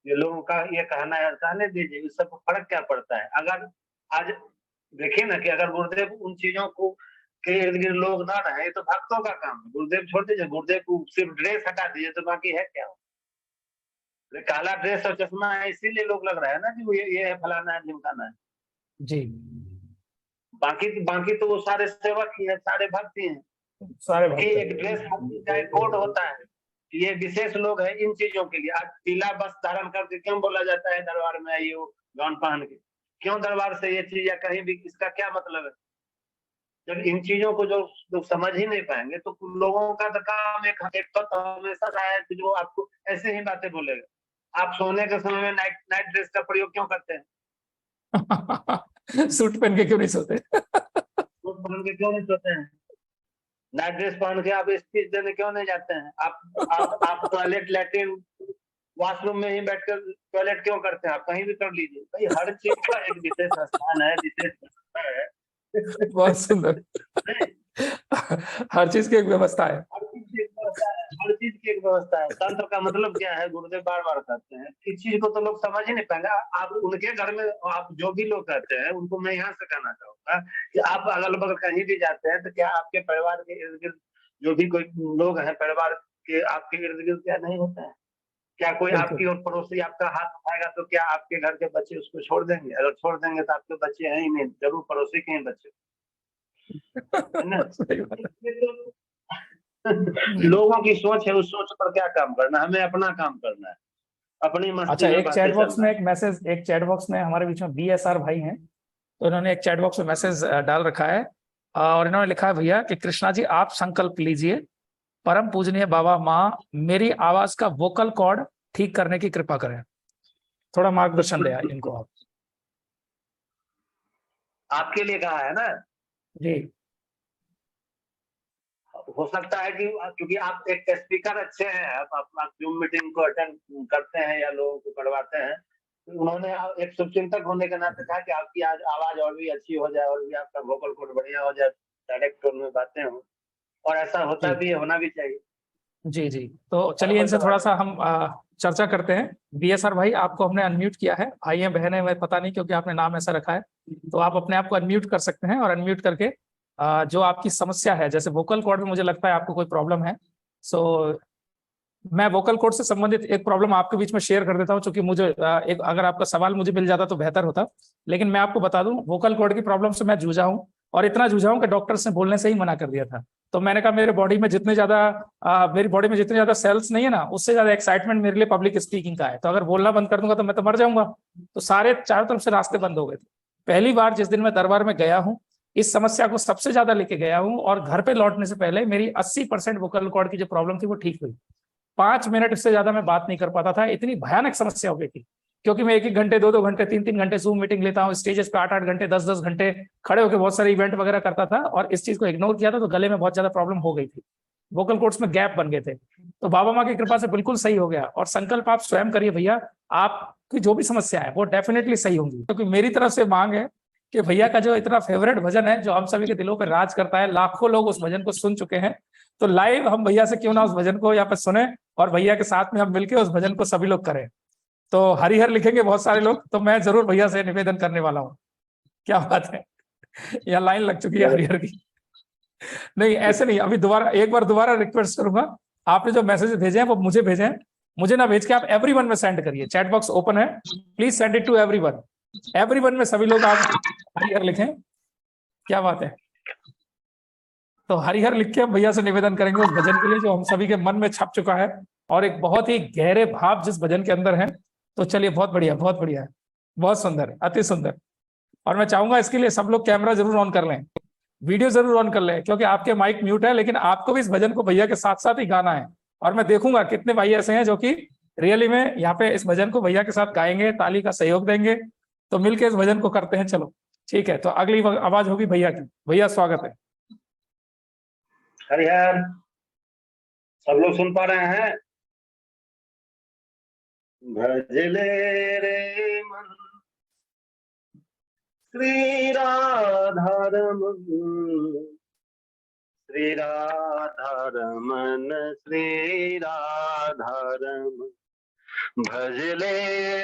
ये लोगों का ये कहना है, कहने दीजिए, इस सबको फर्क क्या पड़ता है? अगर आज देखिए ना कि अगर गुरुदेव उन चीजों को के इर्द गिर्द लोग ना रहे तो भक्तों का काम है। गुरुदेव छोड़ दीजिए, गुरुदेव को सिर्फ ड्रेस हटा दीजिए तो बाकी है क्या? काला ड्रेस और चश्मा है इसीलिए लोग लग रहा है ना कि वो ये है, फलाना है, ढिमकाना है।
जी,
बाकी तो वो सारे सेवक ही है, सारे भक्त ही हैं।
सारे
एक ड्रेस का एक कोड होता है, ये विशेष लोग हैं इन चीजों के लिए। आज पीला वस्त्र धारण करके क्यों बोला जाता है दरबार में आइए गाउन पहन के? क्यों दरबार से ये चीज या कहीं भी, इसका क्या मतलब है? जब इन चीजों को जो लोग समझ ही नहीं पाएंगे तो लोगों का तो काम एक तो हमेशा है कि जो आपको ऐसे ही बातें बोलेगा। आप सोने के समय में नाइट ड्रेस का प्रयोग क्यों करते हैं?
सूट पहन के क्यों नहीं सोते?
सूट पहन के क्यों नहीं सोते हैं? नाइट ड्रेस पहन के आप स्पीच देने क्यों नहीं जाते हैं? आप टॉयलेट, लैट्रिन, वॉशरूम में ही बैठकर टॉयलेट क्यों करते हैं? आप कहीं भी कर लीजिए भाई। हर चीज का एक विशेष स्थान है, विशेष व्यवस्था है।
बहुत सुंदर। हर चीज की एक व्यवस्था है।
हर चीज की एक तांत्रिक व्यवस्था है। तंत्र का मतलब क्या है, गुरुदेव बार बार कहते हैं। इस चीज को तो लोग समझ ही नहीं पाएंगे। आप उनके घर में आप जो भी लोग कहते हैं उनको मैं यहाँ से कहना चाहूंगा कि आप अगल बगल कहीं भी जाते हैं तो क्या आपके परिवार के इर्द गिर्द जो भी कोई लोग हैं परिवार के आपके इर्द गिर्द क्या नहीं होते हैं? क्या कोई आपकी
बिल्कुल
और पड़ोसी आपका हाथ उठाएगा तो क्या आपके घर के बच्चे उसको छोड़ देंगे? अगर छोड़ देंगे तो आपके बच्चे हैं ही नहीं, जरूर पड़ोसी के ही बच्चे, है ना?
सही बात है।
इसलिए तो लोगों की सोच है, उस सोच पर क्या काम करना है? हमें अपना काम करना है, अपनी
अच्छा,
मस्ती में
एक चैट
बहते
बॉक्स
चलना
में
है।
एक मैसेज, एक चैट बॉक्स में हमारे बीच में BSR भाई हैं, तो इन्होंने एक चैट बॉक्स में मैसेज डाल रखा है और इन्होंने लिखा है, भैया कि कृष्णा जी आप संकल्प लीजिए, परम पूजनीय बाबा माँ मेरी आवाज का वोकल कॉर्ड ठीक करने की कृपा करें। थोड़ा मार्गदर्शन दे इनको आप।
आपके लिए कहा है ना?
जी
हो सकता है कि क्योंकि आप एक स्पीकर अच्छे हैं, आप जूम मीटिंग को अटेंड करते हैं या लोगों को करवाते हैं, तो उन्होंने एक शुभचिंतक होने के नाते कहा कि आपकी आज आवाज और भी अच्छी हो जाए और भी आपका वोकल कोड बढ़िया हो जाए, डायरेक्ट टोन में बातें हो, और ऐसा होता
जी
भी है, होना भी चाहिए।
जी जी, तो
हर
चलिए
कोई
इनसे
तो
थोड़ा
बात
सा हम चर्चा करते हैं। BSR भाई आपको हमने अनम्यूट किया है, भाई हैं बहन है मैं पता नहीं क्योंकि आपने नाम ऐसा रखा है, तो आप अपने आप को अनम्यूट कर सकते हैं और अनम्यूट करके जो आपकी समस्या है, जैसे वोकल कॉर्ड में मुझे लगता है आपको कोई प्रॉब्लम है, सो मैं वोकल कॉर्ड से संबंधित एक प्रॉब्लम आपके बीच में शेयर कर देता हूं, क्योंकि मुझे एक अगर आपका सवाल मुझे मिल जाता तो बेहतर होता, लेकिन मैं आपको बता दूं वोकल कॉर्ड की प्रॉब्लम से मैं जूझा हूं, और इतना जूझा हूं कि डॉक्टर्स ने बोलने से ही मना कर दिया था। तो मैंने कहा मेरे बॉडी में जितने ज्यादा सेल्स नहीं है ना, उससे ज्यादा एक्साइटमेंट मेरे लिए पब्लिक स्पीकिंग का है, तो अगर बोलना बंद कर दूंगा तो मैं तो मर जाऊंगा। तो सारे चारों तरफ से रास्ते बंद हो गए थे। पहली बार जिस दिन मैं दरबार में गया हूँ, इस समस्या को सबसे ज्यादा लेके गया हूँ, और घर पे लौटने से पहले मेरी 80% वोकल कॉर्ड की जो प्रॉब्लम थी वो ठीक हुई। 5 मिनट से ज्यादा मैं बात नहीं कर पाता था, इतनी भयानक समस्या हो गई थी, क्योंकि मैं 1-1 घंटे 2-2 घंटे 3-3 घंटे जूम मीटिंग लेता हूँ, स्टेजेस पे 8-8 घंटे 10-10 घंटे खड़े होकर बहुत सारे इवेंट वगैरह करता था, और इस चीज को इग्नोर किया था, तो गले में बहुत ज्यादा प्रॉब्लम हो गई थी, वोकल कोर्ड्स में गैप बन गए थे। तो बाबा माँ की कृपा से बिल्कुल सही हो गया, और संकल्प आप स्वयं करिए भैया, आपकी जो भी समस्या है वो डेफिनेटली सही होंगी, क्योंकि मेरी तरफ से मांग है कि भैया का जो इतना फेवरेट भजन है जो हम सभी के दिलों पर राज करता है, लाखों लोग उस भजन को सुन चुके हैं, तो लाइव हम भैया से क्यों ना उस भजन को यहाँ पे सुने, और भैया के साथ में हम मिलकर उस भजन को सभी लोग करें। तो हरिहर लिखेंगे बहुत सारे लोग, तो मैं जरूर भैया से निवेदन करने वाला हूँ। क्या बात है, यहाँ लाइन लग चुकी है हरिहर की। नहीं ऐसे नहीं, अभी दोबारा एक बार दोबारा रिक्वेस्ट करूंगा, आपने जो मैसेज भेजे हैं वो मुझे भेजे हैं, मुझे ना भेज के आप एवरीवन में सेंड करिए, चैट बॉक्स ओपन है, please send it to everyone. Everyone में सभी लोग आप हरिहर लिखें। क्या बात है, तो हरिहर लिख के हम भैया से निवेदन करेंगे उस भजन के लिए जो हम सभी के मन में छप चुका है, और एक बहुत ही गहरे भाव जिस भजन के अंदर है। तो चलिए, बहुत बढ़िया बहुत बढ़िया, बहुत सुंदर, अति सुंदर। और मैं चाहूंगा इसके लिए सब लोग कैमरा जरूर ऑन कर लें, वीडियो जरूर ऑन कर लें, क्योंकि आपके माइक म्यूट है, लेकिन आपको भी इस भजन को भैया के साथ साथ ही गाना है, और मैं देखूंगा कितने भाई ऐसे हैं जो कि रियली में यहाँ पे इस भजन को भैया के साथ गाएंगे, ताली का सहयोग देंगे, तो मिलकर इस भजन को करते हैं। चलो ठीक है, तो अगली आवाज होगी भैया की। भैया स्वागत है।
हरिहर, सब लोग सुन पा रहे हैं? भजले रे मन श्री राधारमन, श्री राधारमन, श्री राधारमन, भजले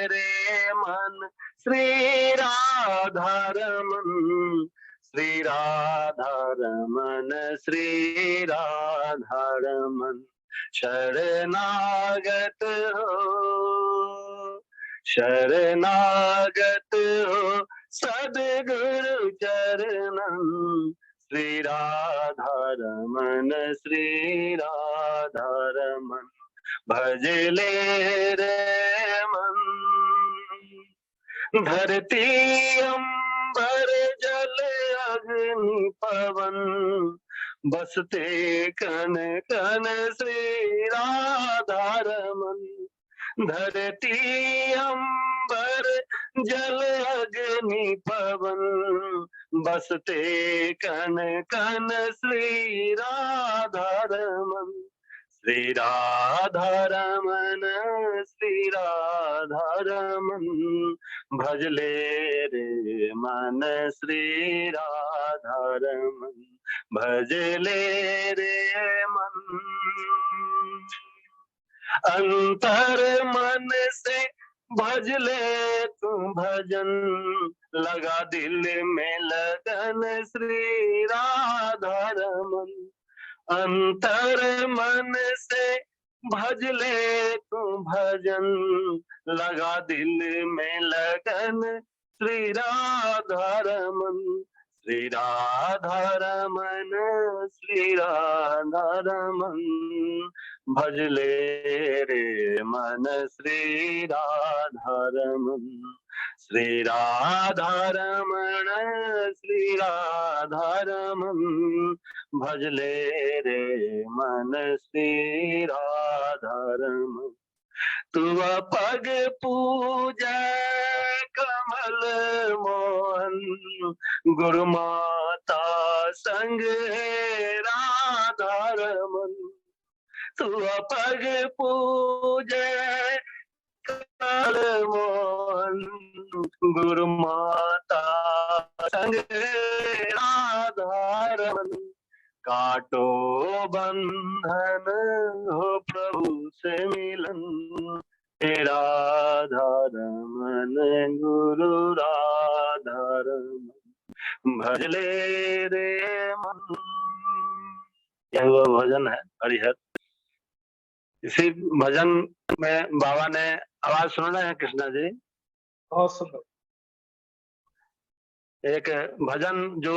रे मन श्री राधारमन, श्री राधारमन, श्री राधारमन, शरणागत हो, शरणागत हो सद्गुरु चरणन, श्री राधारमन, श्री राधारमन, भजले रे मन, धरती अंबर जल अग्नि पवन, बसते कन कन श्री राधारमन, धरती अंबर जल अग्नि पवन, बसते कन कन श्री राधारमन, श्री राधारमन, श्री राधारमन, भजले रे मन श्री राधारमन, भजले रे मन। अंतर मन से भज ले तू भजन, लगा दिल में लगन श्री राधा रमन। अंतर मन से भज ले तू भजन, लगा दिल में लगन श्री राधा रमन। श्री राधा रमन, श्री राधा रमन, भज ले रे मन श्री राधा रमन। श्री राधा रमण, श्री राधा रमन, भज ले रे मन श्री राधा रमन। तू पग पूजा कमल मोहन, गुरु माता संग है राधा रमन। तू पग पूजा कमल मोहन, गुरु माता संग है राधा रमन। काटो बंधन हो प्रभु से मिलन, हे राधा रमन गुरु राधा रमन, भज ले रे मन। यह वो भजन है हरिहर। इसी भजन में बाबा ने आवाज सुन रहे हैं कृष्णा जी?
बहुत सुंदर।
एक भजन जो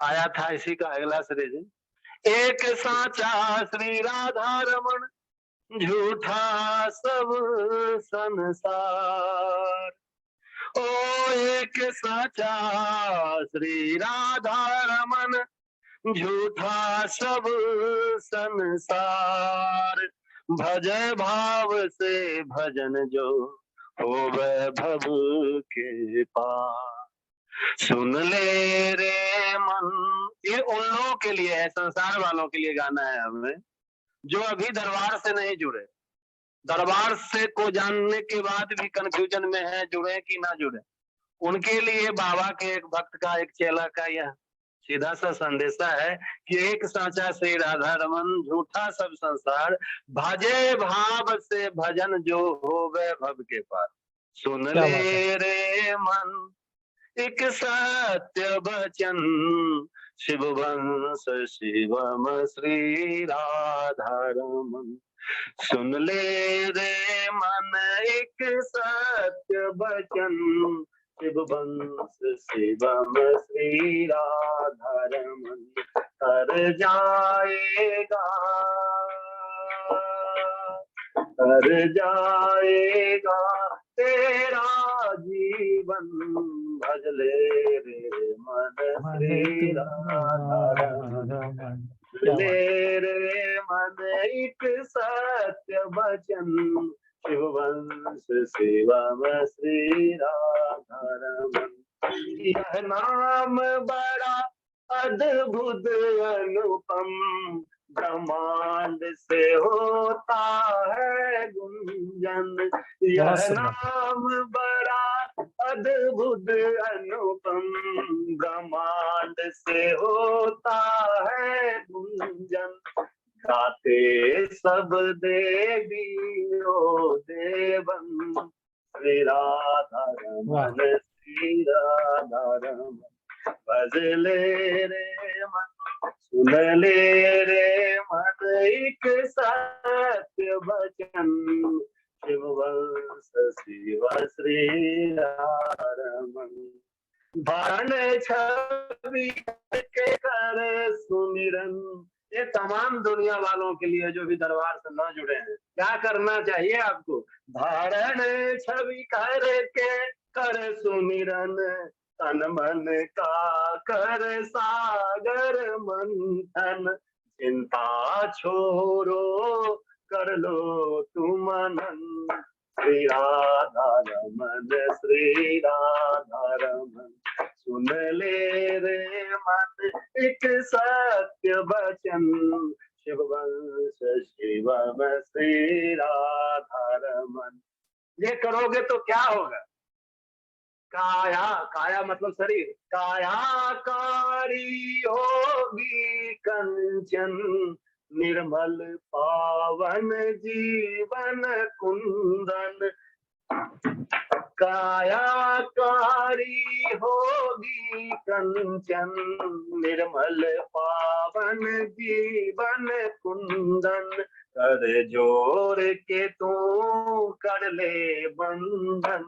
आया था इसी का अगला सीरीज। एक साचा श्री राधा रमन, झूठा सब संसार। ओ एक साचा श्री राधा रमन, झूठा सब संसार। भजय भाव से भजन जो होवे भव के पार। सुन ले रे मन, ये उन लोगों के लिए है, संसार वालों के लिए गाना है हमें, जो अभी दरबार से नहीं जुड़े। दरबार से को जानने के बाद भी कंफ्यूजन में है, जुड़े कि ना जुड़े। उनके लिए बाबा के एक भक्त का, एक चेला का यह सीधा सा संदेशा है कि एक साचा श्री राधा रमन, झूठा सब संसार। भजे भाव से भजन जो होवे भव के पार। सुन ले रे मन, एक सत्य वचन, शिव वंश शिवम श्री राधा रमन। सुन ले रे मन, एक सत्य वचन, शिव वंश शिवम श्री राधा रमन। तर जाएगा, तर जाएगा तेरा जीवन, भज ले रे मन श्री राधा रमन। ले रे मन एक सत्य वचन, शिव वंश शिवम श्री राधा रमन। यह नाम बड़ा अद्भुत अनुपम, ब्रह्मांड से होता है गुंजन। यह नाम बड़ा अद्भुत अनुपम, ब्रह्मांड से होता है गुंजन। गाते सब देवियों देवन, श्री राधा रमन, श्री राधा रमन। भज ले रे मन, सुन ले रे मन, एक सत्य वचन, शिव वंश शिव श्री रमन। भारण छवि के कर सुमिरन, ये तमाम दुनिया वालों के लिए जो भी दरबार से न जुड़े हैं, क्या करना चाहिए आपको? धारण छवि करके कर सुमिरन, तन मन का कर सागर मंथन। चिंता छोड़ो कर लो तुम मनन, श्री राधा रमन, श्री राधा रमन। सुन ले रे मन एक सत्य वचन, शिव वंश शिवम श्री राधा रमन। ये करोगे तो क्या होगा? काया, काया मतलब शरीर, काया कारी होगी कंचन, निर्मल पावन जीवन कुंदन, कायाकारी होगी कंचन, निर्मल पावन जीवन कुंदन, कर जोर के तू कर ले बंधन,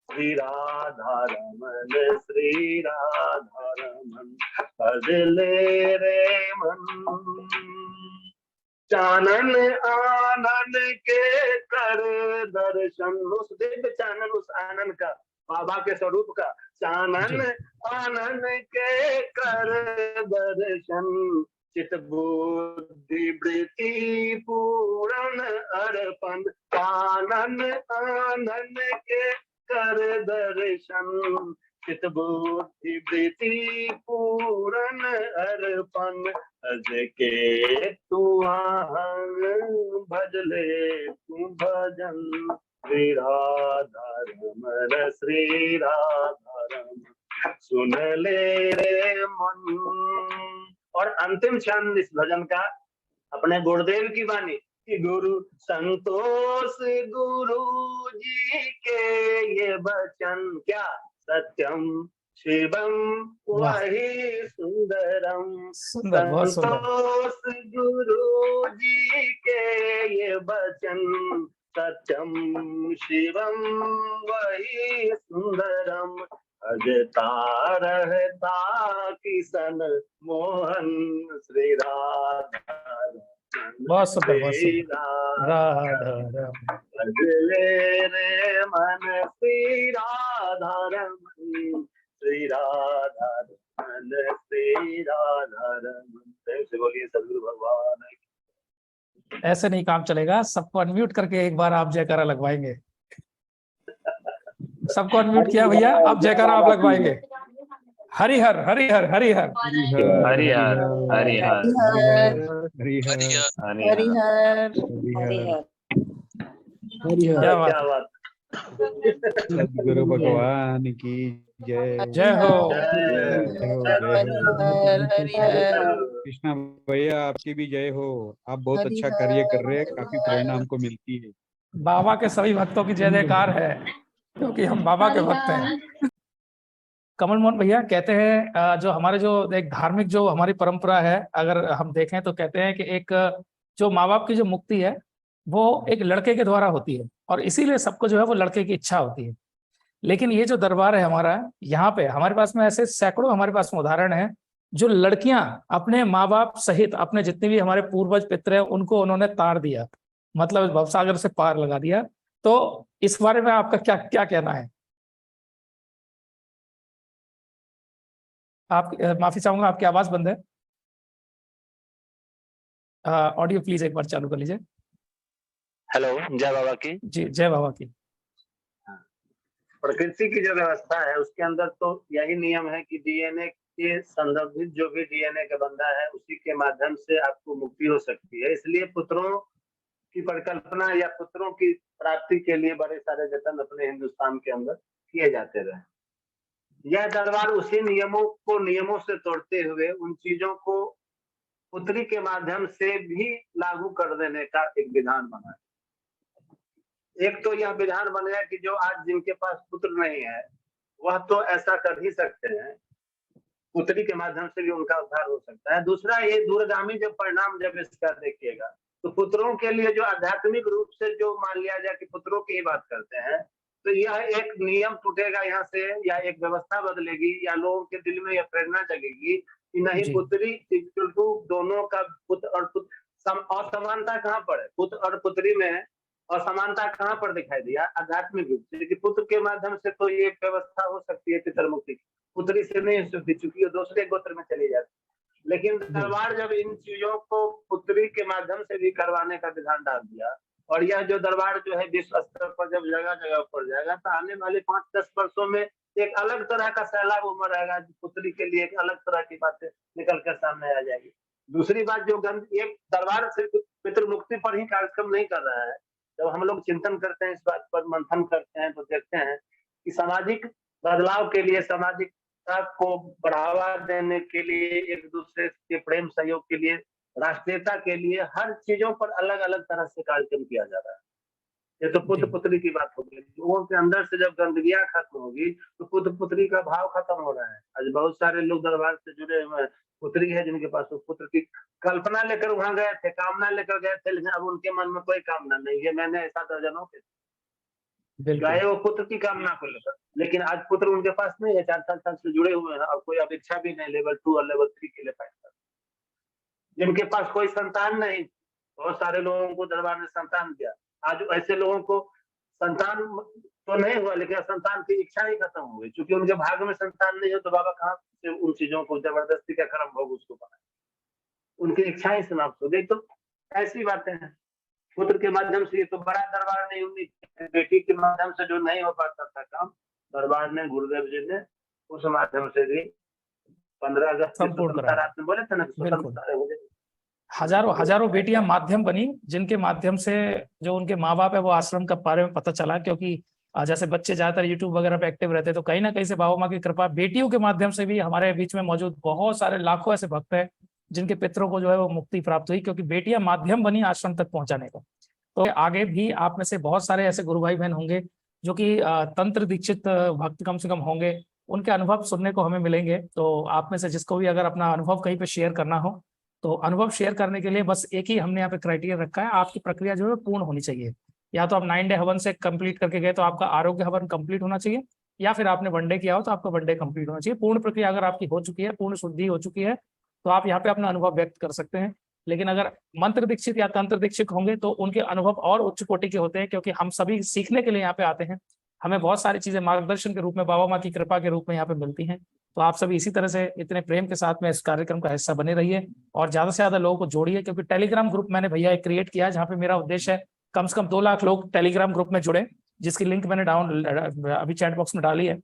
श्री राधा रमन श्री राधा रमन, भज ले रे मन, चानन आनन के कर दर्शन, उस दिव्य चानन, उस आनंद का, बाबा के स्वरूप का, चानन आनन के कर दर्शन, चित बुद्धि वृत्ति पूर्ण अर्पण, आनन आनन के कर दर्शन, चित बुद्धि वृत्ति पूर्ण अर्पण, भज के तू भज ले तू भजन, श्री राधा रमन श्री राधा रमन, सुन ले रे मन। और अंतिम क्षण इस भजन का अपने गुरुदेव की वाणी कि गुरु संतोष गुरु जी के ये वचन, क्या सत्यम शिवम वही सुंदरम,
सुंदर, बहुत सुंदर।
संतोष गुरु जी के ये वचन, सत्यम शिवम वही सुंदरम, भजता रहता किशन मोहन, श्री राधा
बहुत सुंदर, बहुत सुंदर। राधा रमन,
भज ले रे मन, श्री राधा रमन श्री राधा रमन श्री राधा रमन। प्रेम से बोलिए सदगुरु भगवान की।
ऐसे नहीं काम चलेगा, सबको अनम्यूट करके एक बार आप जयकारा लगवाएंगे। सबको अनम्यूट किया भैया, आप जयकारा आप लगवाएंगे। हरिहर हरिहर हरिहर
हरिहर हरिहर
हरिहर
क्या बात
क्या
है।
बात।
सदगुरु भगवान की जय।
जय हो।
कृष्णा भैया आपकी भी जय हो। आप बहुत अच्छा कार्य कर रहे हैं, काफी प्रेरणा हमको मिलती है।
बाबा के सभी भक्तों की जय जयकार है, क्योंकि हम बाबा के भक्त हैं। कमल मोहन भैया कहते हैं जो हमारे जो एक धार्मिक जो हमारी परंपरा है, अगर हम देखें तो कहते हैं कि एक जो माँ बाप की जो मुक्ति है वो एक लड़के के द्वारा होती है, और इसीलिए सबको जो है वो लड़के की इच्छा होती है। लेकिन ये जो दरबार है हमारा, यहाँ पे हमारे पास में ऐसे सैकड़ों हमारे पास में उदाहरण है जो लड़कियां अपने माँ बाप सहित अपने जितने भी हमारे पूर्वज पितर हैं उनको उन्होंने तार दिया, मतलब भवसागर से पार लगा दिया। तो इस बारे में आपका क्या क्या कहना है? आप माफी चाहूंगा, आपकी आवाज बंद है। ऑडियो प्लीज एक बार चालू कर लीजिए।
हेलो, जय बाबा की।
जी, जय बाबा की।
प्रकृति की जो व्यवस्था है उसके अंदर तो यही नियम है कि डीएनए के संदर्भित जो भी डीएनए का बंधा है उसी के माध्यम से आपको मुक्ति हो सकती है। इसलिए पुत्रों की परिकल्पना या पुत्रों की प्राप्ति के लिए बड़े सारे जतन अपने हिंदुस्तान के अंदर किए जाते रहे। यह दरबार उसी नियमों से तोड़ते हुए उन चीजों को पुत्री के माध्यम से भी लागू कर देने का एक विधान बना है। एक तो यह विधान बन गया कि जो आज जिनके पास पुत्र नहीं है वह तो ऐसा कर ही सकते हैं, पुत्री के माध्यम से भी उनका उद्धार हो सकता है। दूसरा, ये दूरगामी जब परिणाम जब इसका देखिएगा तो पुत्रों के लिए जो आध्यात्मिक रूप से जो मान लिया जाए कि पुत्रों की ही बात करते हैं, तो यह एक नियम टूटेगा यहाँ से, या एक व्यवस्था बदलेगी, या लोगों के दिल में यह प्रेरणा जगेगी कि नहीं, पुत्री दोनों का पुत्र और पुत्र असमानता कहाँ पर है? पुत्र और पुत्री में असमानता कहाँ पर दिखाई दिया? आध्यात्मिक रूप से कि पुत्र के माध्यम से तो ये व्यवस्था हो सकती है पितरमुक्ति, पुत्री से नहीं हो सकती चूंकि वो दूसरे गोत्र में चली जाती। लेकिन दरबार जब इन चीजों को पुत्री के माध्यम से भी करवाने का विधान डाल दिया, और यह जो दरबार जो है विश्व स्तर पर जब जगह जगह पर जाएगा तो आने वाले 5-10 वर्षों में एक अलग तरह का सैलाब उमड़ आएगा, पुत्री के लिए एक अलग तरह की बातें निकल कर सामने आ जाएगी। दूसरी बात, जो एक दरबार सिर्फ पितृमुक्ति पर ही कार्यक्रम नहीं कर रहा है। जब हम लोग चिंतन करते हैं, इस बात पर मंथन करते हैं, तो देखते हैं कि सामाजिक बदलाव के लिए, सामाजिक को बढ़ावा देने के लिए, एक दूसरे के प्रेम सहयोग के लिए राष्ट्रीयता के लिए हर चीजों पर अलग अलग तरह से कार्यक्रम किया जा रहा है। ये तो पुत्र
जी।
पुत्री की बात होगी, लोगों के अंदर से जब गंदगियां खत्म होगी तो पुत्र पुत्री का भाव खत्म हो रहा है। आज बहुत सारे लोग दरबार से जुड़े हुए हैं, पुत्री है जिनके पास वो पुत्र की कल्पना लेकर वहां गए थे, कामना लेकर गए थे, लेकिन अब उनके मन में कोई कामना नहीं है। मैंने ऐसा दर्जनों के
बिल्कुल
चाहे वो पुत्र की कामना को लेकर, लेकिन आज पुत्र उनके पास नहीं है, 4 साल से जुड़े हुए हैं और कोई अपेक्षा भी नहीं लेवल 2 और लेवल 3 के लिए पैसा। जिनके पास कोई संतान नहीं, बहुत सारे लोगों को दरबार ने संतान दिया, आज ऐसे लोगों को संतान तो नहीं हुआ, लेकिन संतान की इच्छा ही खत्म हो गई, क्योंकि उनके भाग्य में संतान नहीं हो तो बाबा कहाँ से उन चीजों को जबरदस्ती का कर्म भोग उसको बनाए, उनकी इच्छा ही समाप्त हो गई। तो ऐसी बातें हैं। पुत्र के माध्यम से ये तो बड़ा दरबार ने उम्मीद, बेटी के माध्यम से जो नहीं हो पाता था काम, दरबार ने, गुरुदेव जी ने उस माध्यम से भी 15 अगस्त
संपूर्ण
रात में बोले थे ना, स्वतंत्रता हो गई।
हजारों बेटियां माध्यम बनी, जिनके माध्यम से जो उनके माँ बाप है वो आश्रम के बारे में पता चला, क्योंकि जैसे बच्चे ज्यादातर यूट्यूब वगैरह पे एक्टिव रहते हैं, तो कहीं ना कहीं से बाबा माँ की कृपा बेटियों के माध्यम से भी हमारे बीच में मौजूद बहुत सारे लाखों ऐसे भक्त हैं जिनके पितरों को जो है वो मुक्ति प्राप्त हुई, क्योंकि बेटियां माध्यम बनी आश्रम तक पहुंचाने का। तो आगे भी आप में से बहुत सारे ऐसे गुरु भाई बहन होंगे जो कि तंत्र दीक्षित भक्त कम से कम होंगे, उनके अनुभव सुनने को हमें मिलेंगे। तो आप में से जिसको भी अगर अपना अनुभव कहीं पे शेयर करना हो, तो अनुभव शेयर करने के लिए बस एक ही हमने यहाँ पे क्राइटेरिया रखा है, आपकी प्रक्रिया जो है पूर्ण होनी चाहिए। या तो आप 9 डे हवन से कंप्लीट करके गए तो आपका आरोग्य हवन कंप्लीट होना चाहिए, या फिर आपने 1 डे किया हो तो आपका 1 डे कंप्लीट होना चाहिए। पूर्ण प्रक्रिया अगर आपकी हो चुकी है, पूर्ण शुद्धि हो चुकी है, तो आप यहाँ पे अपना अनुभव व्यक्त कर सकते हैं। लेकिन अगर मंत्र दीक्षित या तंत्र दीक्षित होंगे तो उनके अनुभव और उच्च कोटि के होते हैं, क्योंकि हम सभी सीखने के लिए यहाँ पे आते हैं। हमें बहुत सारी चीजें मार्गदर्शन के रूप में, बाबा माँ की कृपा के रूप में यहाँ पे मिलती हैं। तो आप सभी इसी तरह से इतने प्रेम के साथ में इस कार्यक्रम का हिस्सा बने रहिए और ज्यादा से ज्यादा लोगों को जोड़िए, क्योंकि टेलीग्राम ग्रुप मैंने भैया एक क्रिएट किया है, जहाँ पे मेरा उद्देश्य है कम से कम 2 लाख लोग टेलीग्राम ग्रुप में जुड़े, जिसकी लिंक मैंने अभी चैट बॉक्स में डाली है।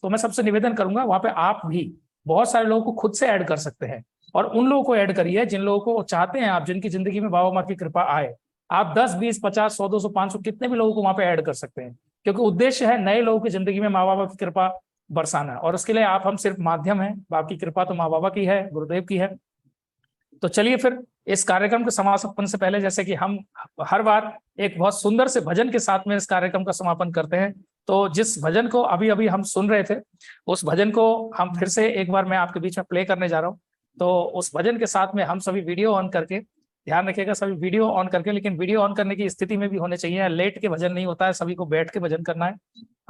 तो मैं सबसे निवेदन करूंगा, वहां पे आप भी बहुत सारे लोगों को खुद से ऐड कर सकते हैं, और उन लोगों को ऐड करिए जिन लोगों को चाहते हैं आप, जिनकी जिंदगी में बाबा माँ की कृपा आए। आप 10, 20, 50, 100, 200, 500 कितने भी लोगों को वहां पे ऐड कर सकते हैं, क्योंकि उद्देश्य है नए लोगों की जिंदगी में माँ बाबा की कृपा बरसाना, और उसके लिए हम सिर्फ माध्यम है। बाकी कृपा तो माँ बाबा की है, गुरुदेव की है। तो चलिए फिर इस कार्यक्रम के समापन से पहले, जैसे कि हम हर बार एक बहुत सुंदर से भजन के साथ में इस कार्यक्रम का समापन करते हैं, तो जिस भजन को अभी अभी हम सुन रहे थे, उस भजन को हम फिर से एक बार मैं आपके बीच में प्ले करने जा रहा हूँ। तो उस भजन के साथ में हम सभी वीडियो ऑन करके, ध्यान रखिएगा सभी वीडियो ऑन करके, लेकिन वीडियो ऑन करने की स्थिति में भी होने चाहिए। लेट के भजन नहीं होता है, सभी को बैठ के भजन करना है।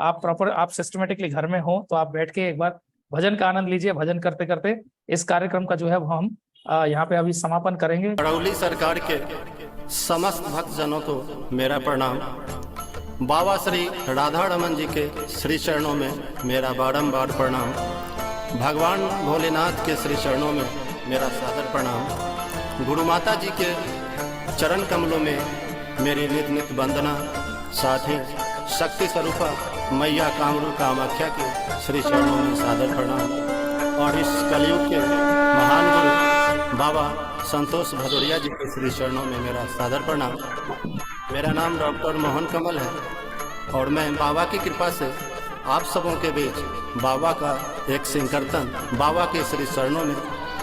आप प्रॉपर, आप सिस्टमेटिकली घर में हो तो आप बैठ के एक बार भजन का आनंद लीजिए। भजन करते करते इस कार्यक्रम का जो है वो हम यहाँ पे अभी समापन करेंगे।
बड़ौली सरकार के समस्त भक्तजनों को मेरा प्रणाम। बाबा श्री राधा रमन जी के श्री चरणों में मेरा बारंबार प्रणाम। भगवान भोलेनाथ के श्री चरणों में मेरा सादर प्रणाम। गुरु माता जी के चरण कमलों में मेरी नित नित वंदना। साथ ही शक्ति स्वरूपा मैया कामरू कामाख्या के श्री चरणों में सादर प्रणाम। और इस कलयुग के महान गुरु बाबा संतोष भदौरिया जी के श्री चरणों में मेरा सादर प्रणाम। मेरा नाम डॉक्टर मोहन कमल है और मैं बाबा की कृपा से आप सबों के बीच बाबा का एक संकीर्तन बाबा के श्री चरणों में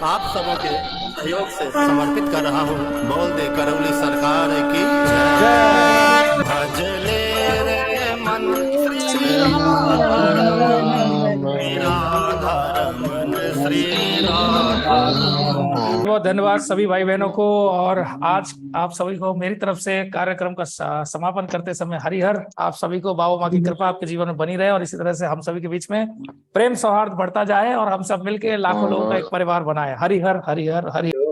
आप सबों के सहयोग से समर्पित कर रहा हूँ। बोल दे करौली सरकार की जय। भजले रे मन श्री
बहुत धन्यवाद सभी भाई बहनों को। और आज आप सभी को मेरी तरफ से कार्यक्रम का समापन करते समय हरिहर। आप सभी को बाबा माँ की कृपा आपके जीवन में बनी रहे और इसी तरह से हम सभी के बीच में प्रेम सौहार्द बढ़ता जाए और हम सब मिलके लाखों लोगों का एक परिवार बनाए। हरिहर हरिहर हरिहर।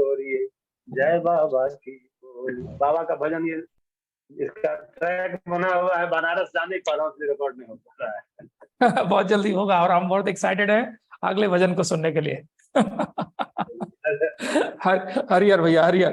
जय बाबा की। बाबा का भजन, ये इसका ट्रैक बना हुआ है, बनारस जाने पर रिकॉर्ड में हो रहा है।
बहुत जल्दी होगा और हम बहुत एक्साइटेड हैं अगले भजन को सुनने के लिए। हरिहर भैया, हरिहर।